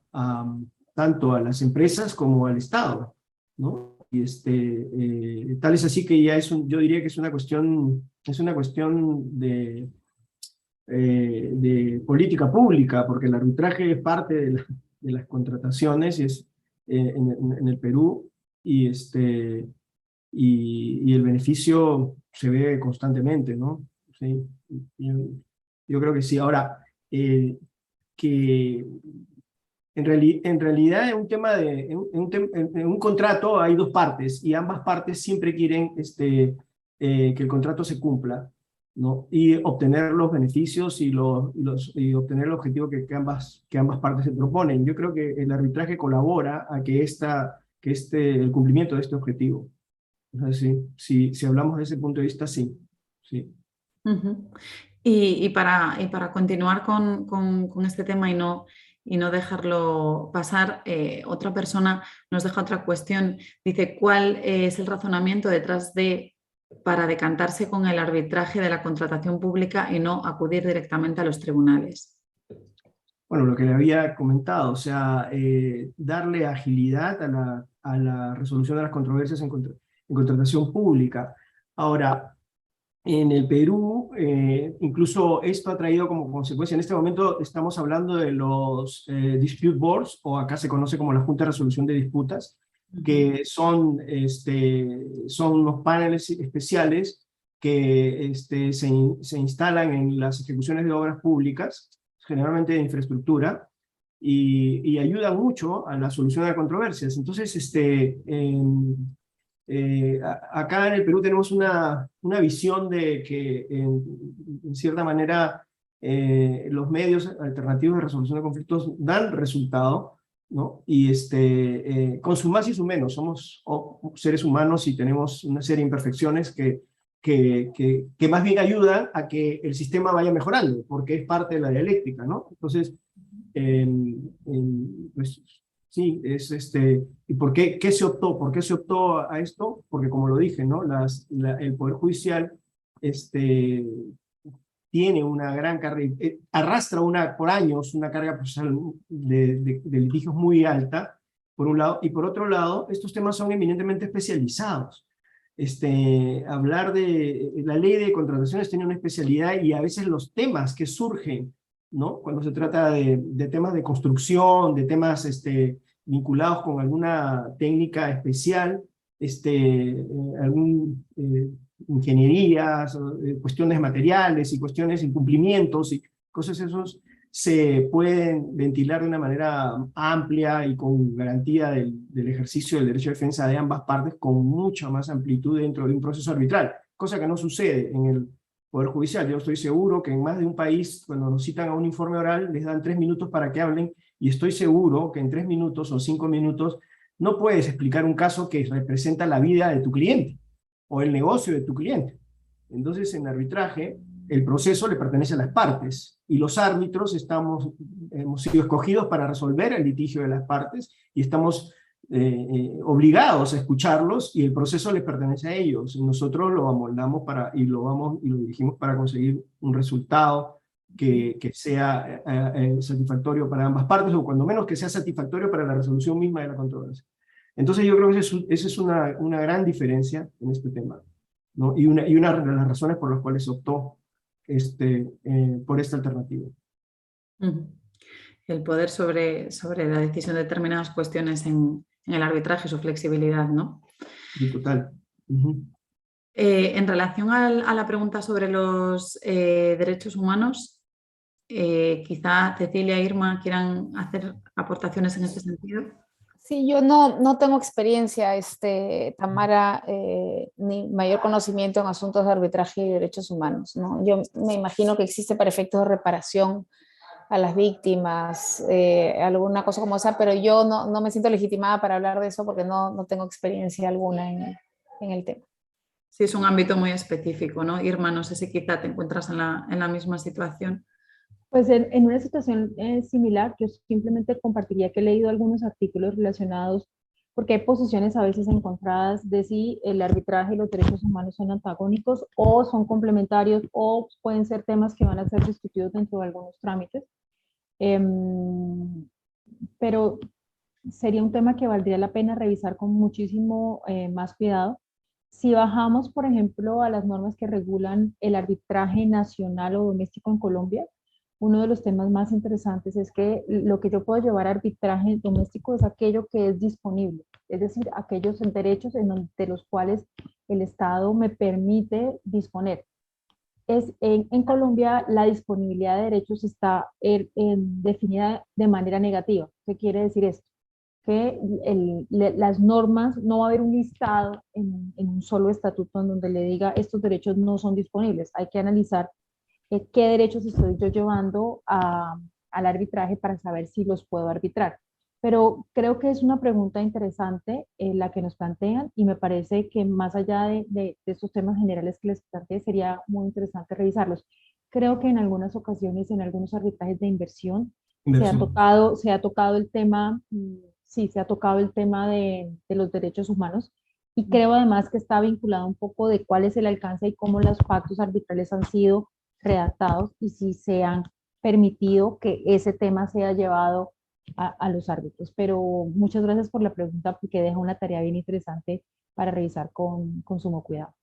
tanto a las empresas como al Estado, ¿no? Y tal es así que ya yo diría que es una cuestión de política pública, porque el arbitraje es parte de las contrataciones en el Perú, y el beneficio se ve constantemente, ¿no? Sí, yo creo que sí. Ahora, que en realidad en un contrato hay 2 partes, y ambas partes siempre quieren que el contrato se cumpla, ¿no? Y obtener los beneficios y obtener el objetivo que ambas partes se proponen. Yo creo que el arbitraje colabora a que el cumplimiento de este objetivo. O sea, si hablamos de ese punto de vista, sí. Sí. Uh-huh. Y para continuar con este tema y no dejarlo pasar, otra persona nos deja otra cuestión. Dice, ¿cuál es el razonamiento detrás para decantarse con el arbitraje de la contratación pública y no acudir directamente a los tribunales? Bueno, lo que le había comentado, o sea, darle agilidad a la resolución de las controversias en contratación pública. Ahora, en el Perú, incluso esto ha traído como consecuencia, en este momento estamos hablando de los dispute boards, o acá se conoce como la Junta de Resolución de Disputas, que son unos paneles especiales que se instalan en las ejecuciones de obras públicas, generalmente de infraestructura, y ayudan mucho a la solución de controversias. Entonces, acá en el Perú tenemos una visión de que, en cierta manera, los medios alternativos de resolución de conflictos dan resultado, ¿no? Y con su más y su menos, somos seres humanos y tenemos una serie de imperfecciones que más bien ayudan a que el sistema vaya mejorando, porque es parte de la dialéctica, ¿no? Entonces, pues, sí, ¿y por qué se optó? ¿Por qué se optó a esto? Porque, como lo dije, ¿no? El Poder Judicial tiene una gran carga, arrastra por años una carga procesal de litigios muy alta, por un lado, y por otro lado, estos temas son eminentemente especializados. Hablar de la ley de contrataciones tiene una especialidad, y a veces los temas que surgen ¿no? Cuando se trata de temas de construcción, de temas vinculados con alguna técnica especial, ingenierías, cuestiones materiales y cuestiones incumplimientos y cosas esos se pueden ventilar de una manera amplia y con garantía del ejercicio del derecho de defensa de ambas partes con mucha más amplitud dentro de un proceso arbitral, cosa que no sucede en el Poder Judicial. Yo estoy seguro que en más de un país, cuando nos citan a un informe oral, les dan 3 minutos para que hablen, y estoy seguro que en 3 minutos o 5 minutos no puedes explicar un caso que representa la vida de tu cliente o el negocio de tu cliente. Entonces, en arbitraje, el proceso le pertenece a las partes y los árbitros hemos sido escogidos para resolver el litigio de las partes y estamos obligados a escucharlos, y el proceso les pertenece a ellos. Nosotros lo amoldamos y lo dirigimos para conseguir un resultado que sea satisfactorio para ambas partes, o cuando menos que sea satisfactorio para la resolución misma de la controversia. Entonces yo creo que esa es una gran diferencia en este tema, ¿no? Y una de las razones por las cuales optó por esta alternativa. El poder sobre la decisión de determinadas cuestiones en el arbitraje, su flexibilidad, ¿no? Sí, total. En relación a la pregunta sobre los derechos humanos, quizá Cecilia e Irma quieran hacer aportaciones en este sentido. Sí, yo no tengo experiencia, Tamara, ni mayor conocimiento en asuntos de arbitraje y derechos humanos, ¿no? Yo me imagino que existe para efectos de reparación a las víctimas, alguna cosa como esa, pero yo no me siento legitimada para hablar de eso porque no tengo experiencia alguna en el tema. Sí, es un ámbito muy específico, ¿no? Irma, no sé si quizá te encuentras en la misma situación. Pues en una situación similar, yo simplemente compartiría que he leído algunos artículos relacionados, porque hay posiciones a veces encontradas de si el arbitraje y los derechos humanos son antagónicos o son complementarios, o pueden ser temas que van a ser discutidos dentro de algunos trámites. Pero sería un tema que valdría la pena revisar con muchísimo más cuidado. Si bajamos, por ejemplo, a las normas que regulan el arbitraje nacional o doméstico en Colombia, uno de los temas más interesantes es que lo que yo puedo llevar a arbitraje doméstico es aquello que es disponible, es decir, aquellos derechos de los cuales el Estado me permite disponer. En Colombia la disponibilidad de derechos está definida de manera negativa. ¿Qué quiere decir esto? Que las normas, no va a haber un listado en un solo estatuto en donde le diga estos derechos no son disponibles. Hay que analizar qué derechos estoy yo llevando al arbitraje para saber si los puedo arbitrar. Pero creo que es una pregunta interesante la que nos plantean, y me parece que más allá de estos temas generales que les planteé, sería muy interesante revisarlos. Creo que en algunas ocasiones, en algunos arbitrajes de inversión. Se ha tocado el tema, sí, se ha tocado el tema de los derechos humanos, y creo además que está vinculado un poco de cuál es el alcance y cómo los pactos arbitrales han sido redactados y si se han permitido que ese tema sea llevado a los árbitros. Pero muchas gracias por la pregunta, porque deja una tarea bien interesante para revisar con sumo cuidado.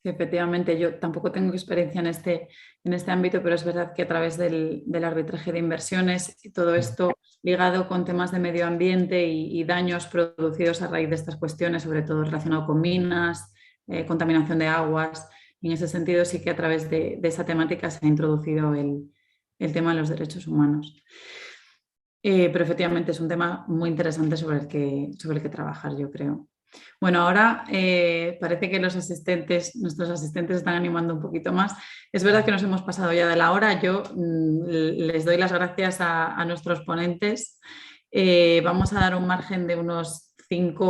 Sí, efectivamente, yo tampoco tengo experiencia en este ámbito, pero es verdad que a través del arbitraje de inversiones y todo esto ligado con temas de medio ambiente y daños producidos a raíz de estas cuestiones, sobre todo relacionado con minas, contaminación de aguas, y en ese sentido sí que a través de esa temática se ha introducido el tema de los derechos humanos. Pero efectivamente es un tema muy interesante sobre el que trabajar, yo creo. Bueno, ahora parece que nuestros asistentes están animando un poquito más. Es verdad que nos hemos pasado ya de la hora. Yo les doy las gracias a nuestros ponentes. Vamos a dar un margen de unos 5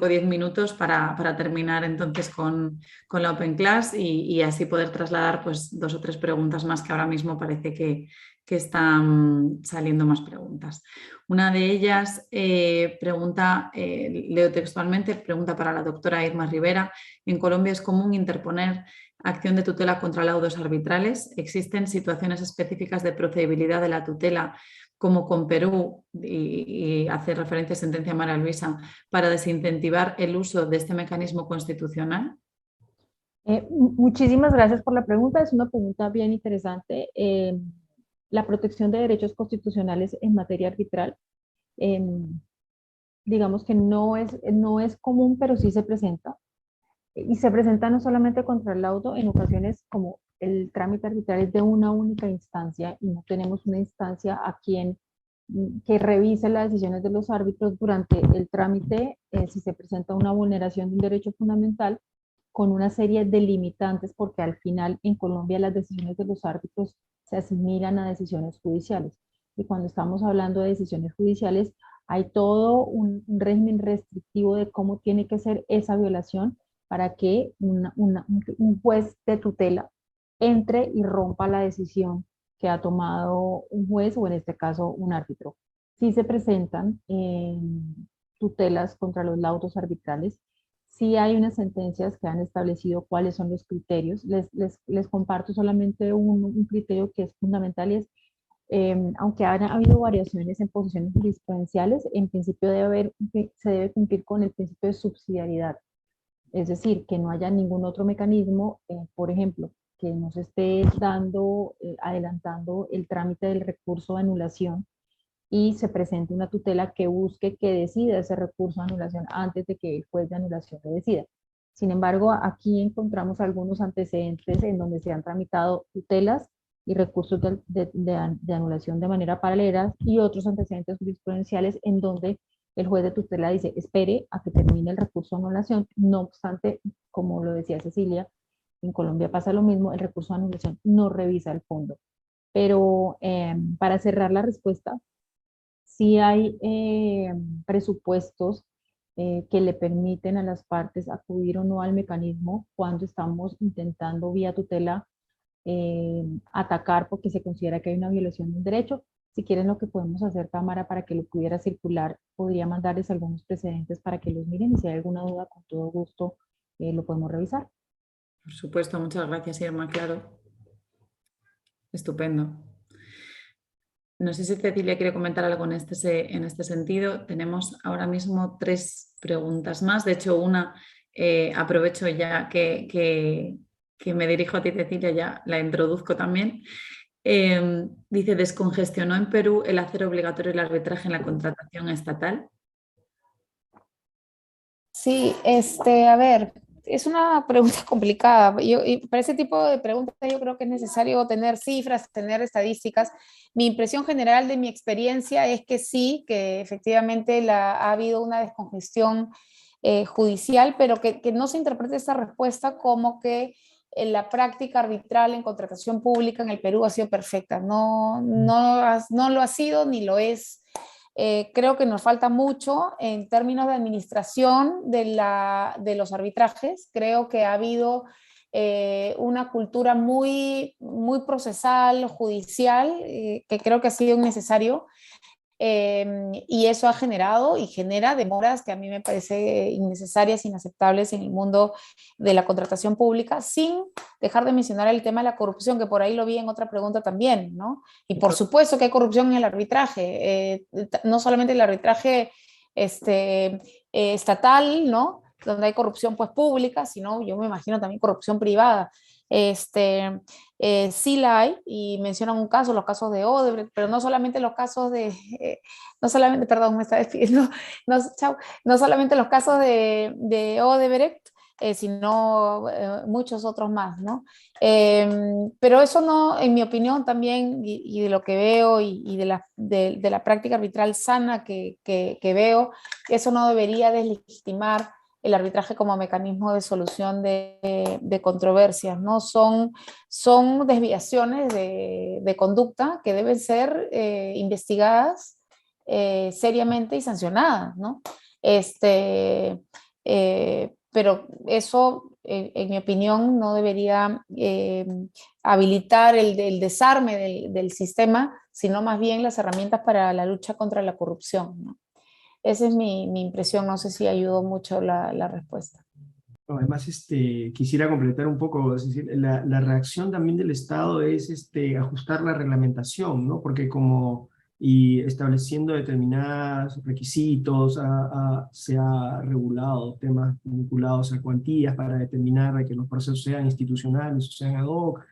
o 10 minutos para terminar entonces con la Open Class y así poder trasladar pues 2 o 3 preguntas más, que ahora mismo parece que están saliendo más preguntas. Una de ellas pregunta, leo textualmente, pregunta para la doctora Irma Rivera: ¿en Colombia es común interponer acción de tutela contra laudos arbitrales? ¿Existen situaciones específicas de procedibilidad de la tutela, como con Perú, y hace referencia a sentencia María Luisa, para desincentivar el uso de este mecanismo constitucional? Muchísimas gracias por la pregunta, es una pregunta bien interesante. La protección de derechos constitucionales en materia arbitral, em, digamos que no es común, pero sí se presenta. Y se presenta no solamente contra el laudo, en ocasiones como el trámite arbitral es de una única instancia y no tenemos una instancia a quien que revise las decisiones de los árbitros durante el trámite, si se presenta una vulneración de un derecho fundamental, con una serie de limitantes, porque al final en Colombia las decisiones de los árbitros se asimilan a decisiones judiciales. Y cuando estamos hablando de decisiones judiciales, hay todo un régimen restrictivo de cómo tiene que ser esa violación para que un juez de tutela entre y rompa la decisión que ha tomado un juez o en este caso un árbitro. Sí se presentan tutelas contra los laudos arbitrales. Sí hay unas sentencias que han establecido cuáles son los criterios. Les comparto solamente un criterio que es fundamental y es, aunque ha habido variaciones en posiciones jurisprudenciales, en principio se debe cumplir con el principio de subsidiariedad. Es decir, que no haya ningún otro mecanismo, por ejemplo, que nos esté adelantando el trámite del recurso de anulación y se presente una tutela que busque que decida ese recurso de anulación antes de que el juez de anulación lo decida. Sin embargo, aquí encontramos algunos antecedentes en donde se han tramitado tutelas y recursos de anulación de manera paralela y otros antecedentes jurisprudenciales en donde el juez de tutela dice, espere a que termine el recurso de anulación. No obstante, como lo decía Cecilia, en Colombia pasa lo mismo, el recurso de anulación no revisa el fondo. Pero para cerrar la respuesta, sí hay presupuestos que le permiten a las partes acudir o no al mecanismo cuando estamos intentando vía tutela atacar porque se considera que hay una violación de un derecho. Si quieren, lo que podemos hacer, Tamara, para que lo pudiera circular, podría mandarles algunos precedentes para que los miren y si hay alguna duda, con todo gusto lo podemos revisar. Por supuesto, muchas gracias, Irma, claro. Estupendo. No sé si Cecilia quiere comentar algo en este sentido. Tenemos ahora mismo 3 preguntas más. De hecho, una aprovecho ya que me dirijo a ti, Cecilia, ya la introduzco también. Dice, ¿descongestionó en Perú el hacer obligatorio el arbitraje en la contratación estatal? Sí, a ver, es una pregunta complicada. Y para ese tipo de preguntas yo creo que es necesario tener cifras, tener estadísticas. Mi impresión general de mi experiencia es que sí, que efectivamente ha habido una descongestión judicial, pero que no se interprete esta respuesta como que la práctica arbitral en contratación pública en el Perú ha sido perfecta. No, no lo ha sido ni lo es. Creo que nos falta mucho en términos de administración de los arbitrajes. Creo que ha habido una cultura muy, muy procesal, judicial, que creo que ha sido necesario. Y eso ha generado y genera demoras que a mí me parece innecesarias, inaceptables en el mundo de la contratación pública, sin dejar de mencionar el tema de la corrupción, que por ahí lo vi en otra pregunta también, ¿no? Y por supuesto que hay corrupción en el arbitraje, no solamente el arbitraje estatal, ¿no? Donde hay corrupción pues pública, sino yo me imagino también corrupción privada. Sí la hay, y mencionan un caso, los casos de Odebrecht, pero no solamente los casos no solamente, perdón, me está despidiendo, no solamente los casos de Odebrecht, sino muchos otros más, ¿no? Pero eso no, en mi opinión también, y de lo que veo y de la práctica arbitral sana que veo, eso no debería deslegitimar el arbitraje como mecanismo de solución de controversias, ¿no? Son desviaciones de conducta que deben ser investigadas seriamente y sancionadas, ¿no? Pero eso, en mi opinión, no debería habilitar el desarme del sistema, sino más bien las herramientas para la lucha contra la corrupción, ¿no? Esa es mi impresión, no sé si ayudó mucho la respuesta. Además, quisiera completar un poco, es decir, la reacción también del Estado es ajustar la reglamentación, ¿no? Porque como y estableciendo determinados requisitos, se ha regulado temas vinculados a cuantías para determinar que los procesos sean institucionales o sean ad hoc.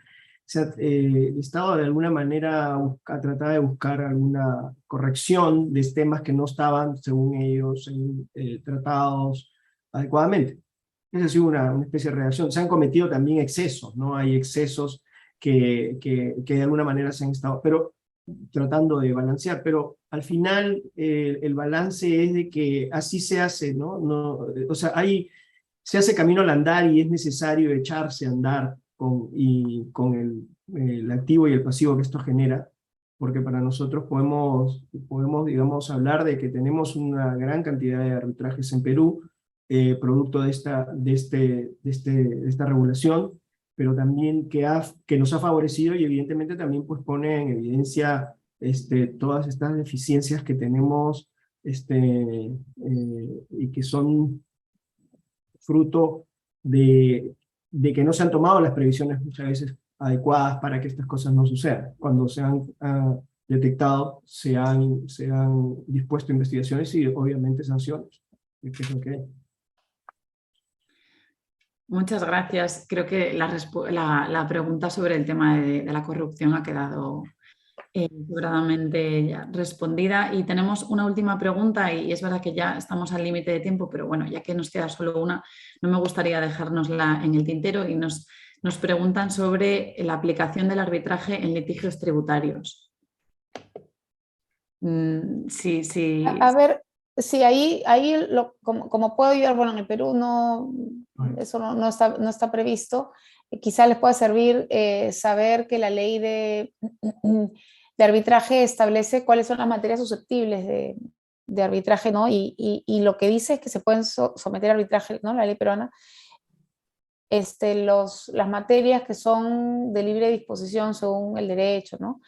El Estado de alguna manera trataba de buscar alguna corrección de temas que no estaban, según ellos, tratados adecuadamente. Esa ha sido una especie de reacción. Se han cometido también excesos, ¿no? Hay excesos que de alguna manera se han estado tratando de balancear, pero al final el balance es de que así se hace, ¿no? O sea, se hace camino al andar y es necesario echarse a andar con el activo y el pasivo que esto genera, porque para nosotros podemos, digamos, hablar de que tenemos una gran cantidad de arbitrajes en Perú, producto de esta regulación, pero también que nos ha favorecido y evidentemente también pues pone en evidencia todas estas deficiencias que tenemos y que son fruto de que no se han tomado las previsiones muchas veces adecuadas para que estas cosas no sucedan. Cuando se han detectado, se han dispuesto investigaciones y obviamente sanciones. ¿Qué es lo que hay? Muchas gracias. Creo que la pregunta sobre el tema de la corrupción ha quedado sobradamente ya respondida. Y tenemos una última pregunta y es verdad que ya estamos al límite de tiempo, pero bueno, ya que nos queda solo una, no me gustaría dejárnosla en el tintero y nos preguntan sobre la aplicación del arbitraje en litigios tributarios. Sí. A ver, sí, ahí como puedo ayudar, bueno, en el Perú eso no está previsto. Quizá les pueda servir saber que la ley de arbitraje establece cuáles son las materias susceptibles de arbitraje, ¿no? Y lo que dice es que se pueden someter a arbitraje, ¿no? La ley peruana, las materias que son de libre disposición según el derecho, ¿no?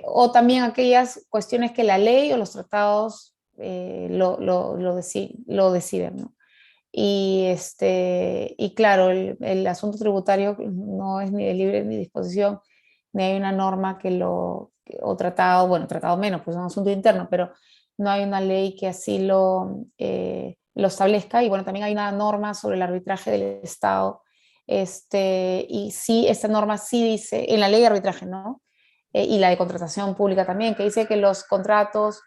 O también aquellas cuestiones que la ley o los tratados lo deciden, ¿no? Y claro, el asunto tributario no es ni de libre ni disposición, ni hay una norma o tratado, bueno, tratado menos, pues es un asunto interno, pero no hay una ley que así lo establezca. Y bueno, también hay una norma sobre el arbitraje del Estado, y sí, esta norma sí dice, en la ley de arbitraje, ¿no? Y la de contratación pública también, que dice que los contratos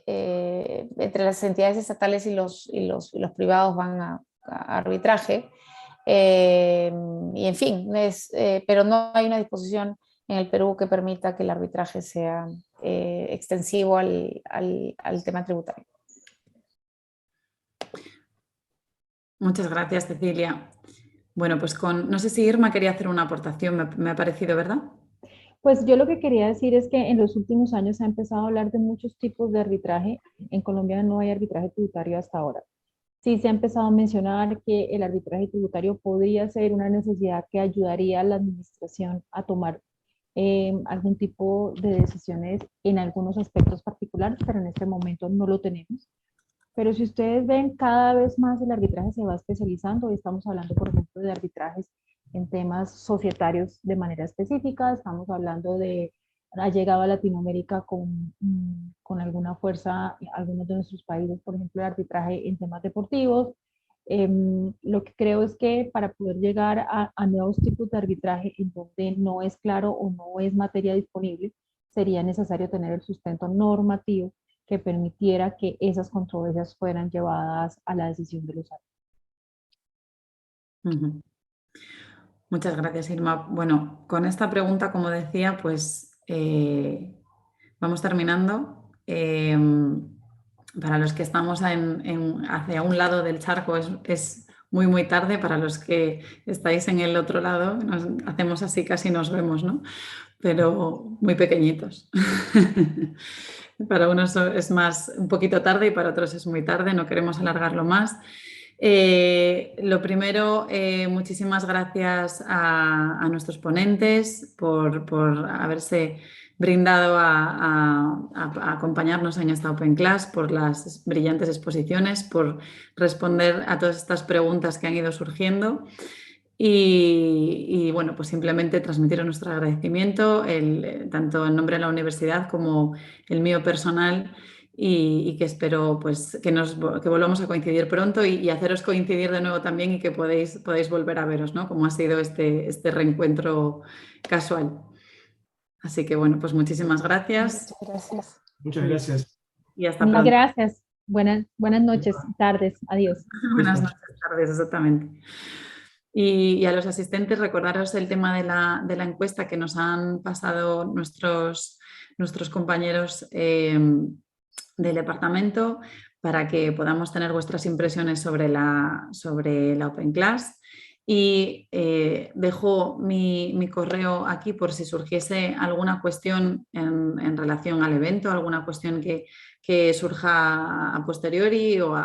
entre las entidades estatales y los privados van a arbitraje. Y en fin, pero no hay una disposición en el Perú que permita que el arbitraje sea extensivo al tema tributario. Muchas gracias, Cecilia. Bueno, pues no sé si Irma quería hacer una aportación, me ha parecido, ¿verdad? Pues yo lo que quería decir es que en los últimos años se ha empezado a hablar de muchos tipos de arbitraje. En Colombia no hay arbitraje tributario hasta ahora. Sí se ha empezado a mencionar que el arbitraje tributario podría ser una necesidad que ayudaría a la administración a tomar algún tipo de decisiones en algunos aspectos particulares, pero en este momento no lo tenemos. Pero si ustedes ven, cada vez más el arbitraje se va especializando. Hoy estamos hablando, por ejemplo, de arbitrajes en temas societarios de manera específica. Estamos hablando ha llegado a Latinoamérica con alguna fuerza algunos de nuestros países, por ejemplo, el arbitraje en temas deportivos. Lo que creo es que para poder llegar a nuevos tipos de arbitraje en donde no es claro o no es materia disponible, sería necesario tener el sustento normativo que permitiera que esas controversias fueran llevadas a la decisión de los árbitros. Muchas gracias, Irma. Bueno, con esta pregunta, como decía, pues vamos terminando. Para los que estamos hacia un lado del charco es muy, muy tarde. Para los que estáis en el otro lado, hacemos así, casi nos vemos, ¿no? Pero muy pequeñitos. Para unos es un poquito tarde y para otros es muy tarde, no queremos alargarlo más. Lo primero, muchísimas gracias a nuestros ponentes por haberse brindado a acompañarnos en esta Open Class, por las brillantes exposiciones, por responder a todas estas preguntas que han ido surgiendo. Y bueno, pues simplemente transmitiros nuestro agradecimiento, tanto en nombre de la universidad como el mío personal, y que espero pues, que volvamos a coincidir pronto y haceros coincidir de nuevo también y que podáis volver a veros, ¿no? Como ha sido este reencuentro casual. Así que bueno, pues muchísimas gracias. Muchas gracias. Muchas gracias. Y hasta Mil pronto. gracias. Buenas noches, tardes. Adiós. Buenas noches, tardes, exactamente. Y a los asistentes, recordaros el tema de la encuesta que nos han pasado nuestros compañeros del departamento, para que podamos tener vuestras impresiones sobre la Open Class. Y dejo mi correo aquí por si surgiese alguna cuestión en relación al evento, alguna cuestión que surja a posteriori o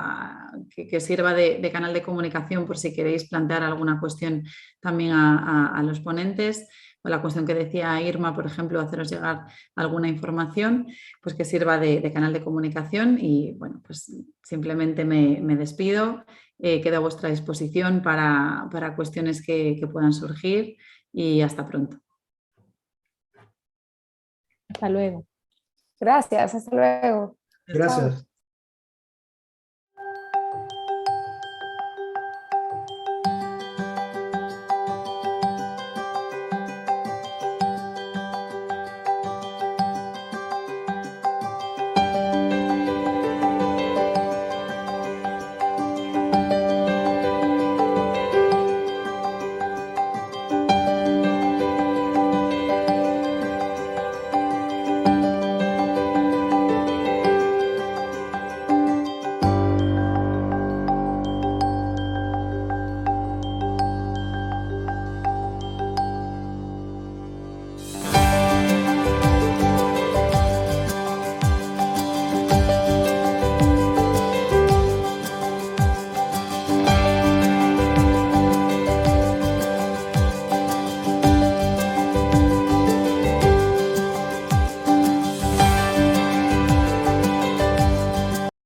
que sirva de canal de comunicación, por si queréis plantear alguna cuestión también a los ponentes, o la cuestión que decía Irma, por ejemplo, haceros llegar alguna información, pues que sirva de canal de comunicación. Y bueno, pues simplemente me despido, quedo a vuestra disposición para cuestiones que puedan surgir, y hasta pronto. Hasta luego. Gracias, hasta luego. Gracias.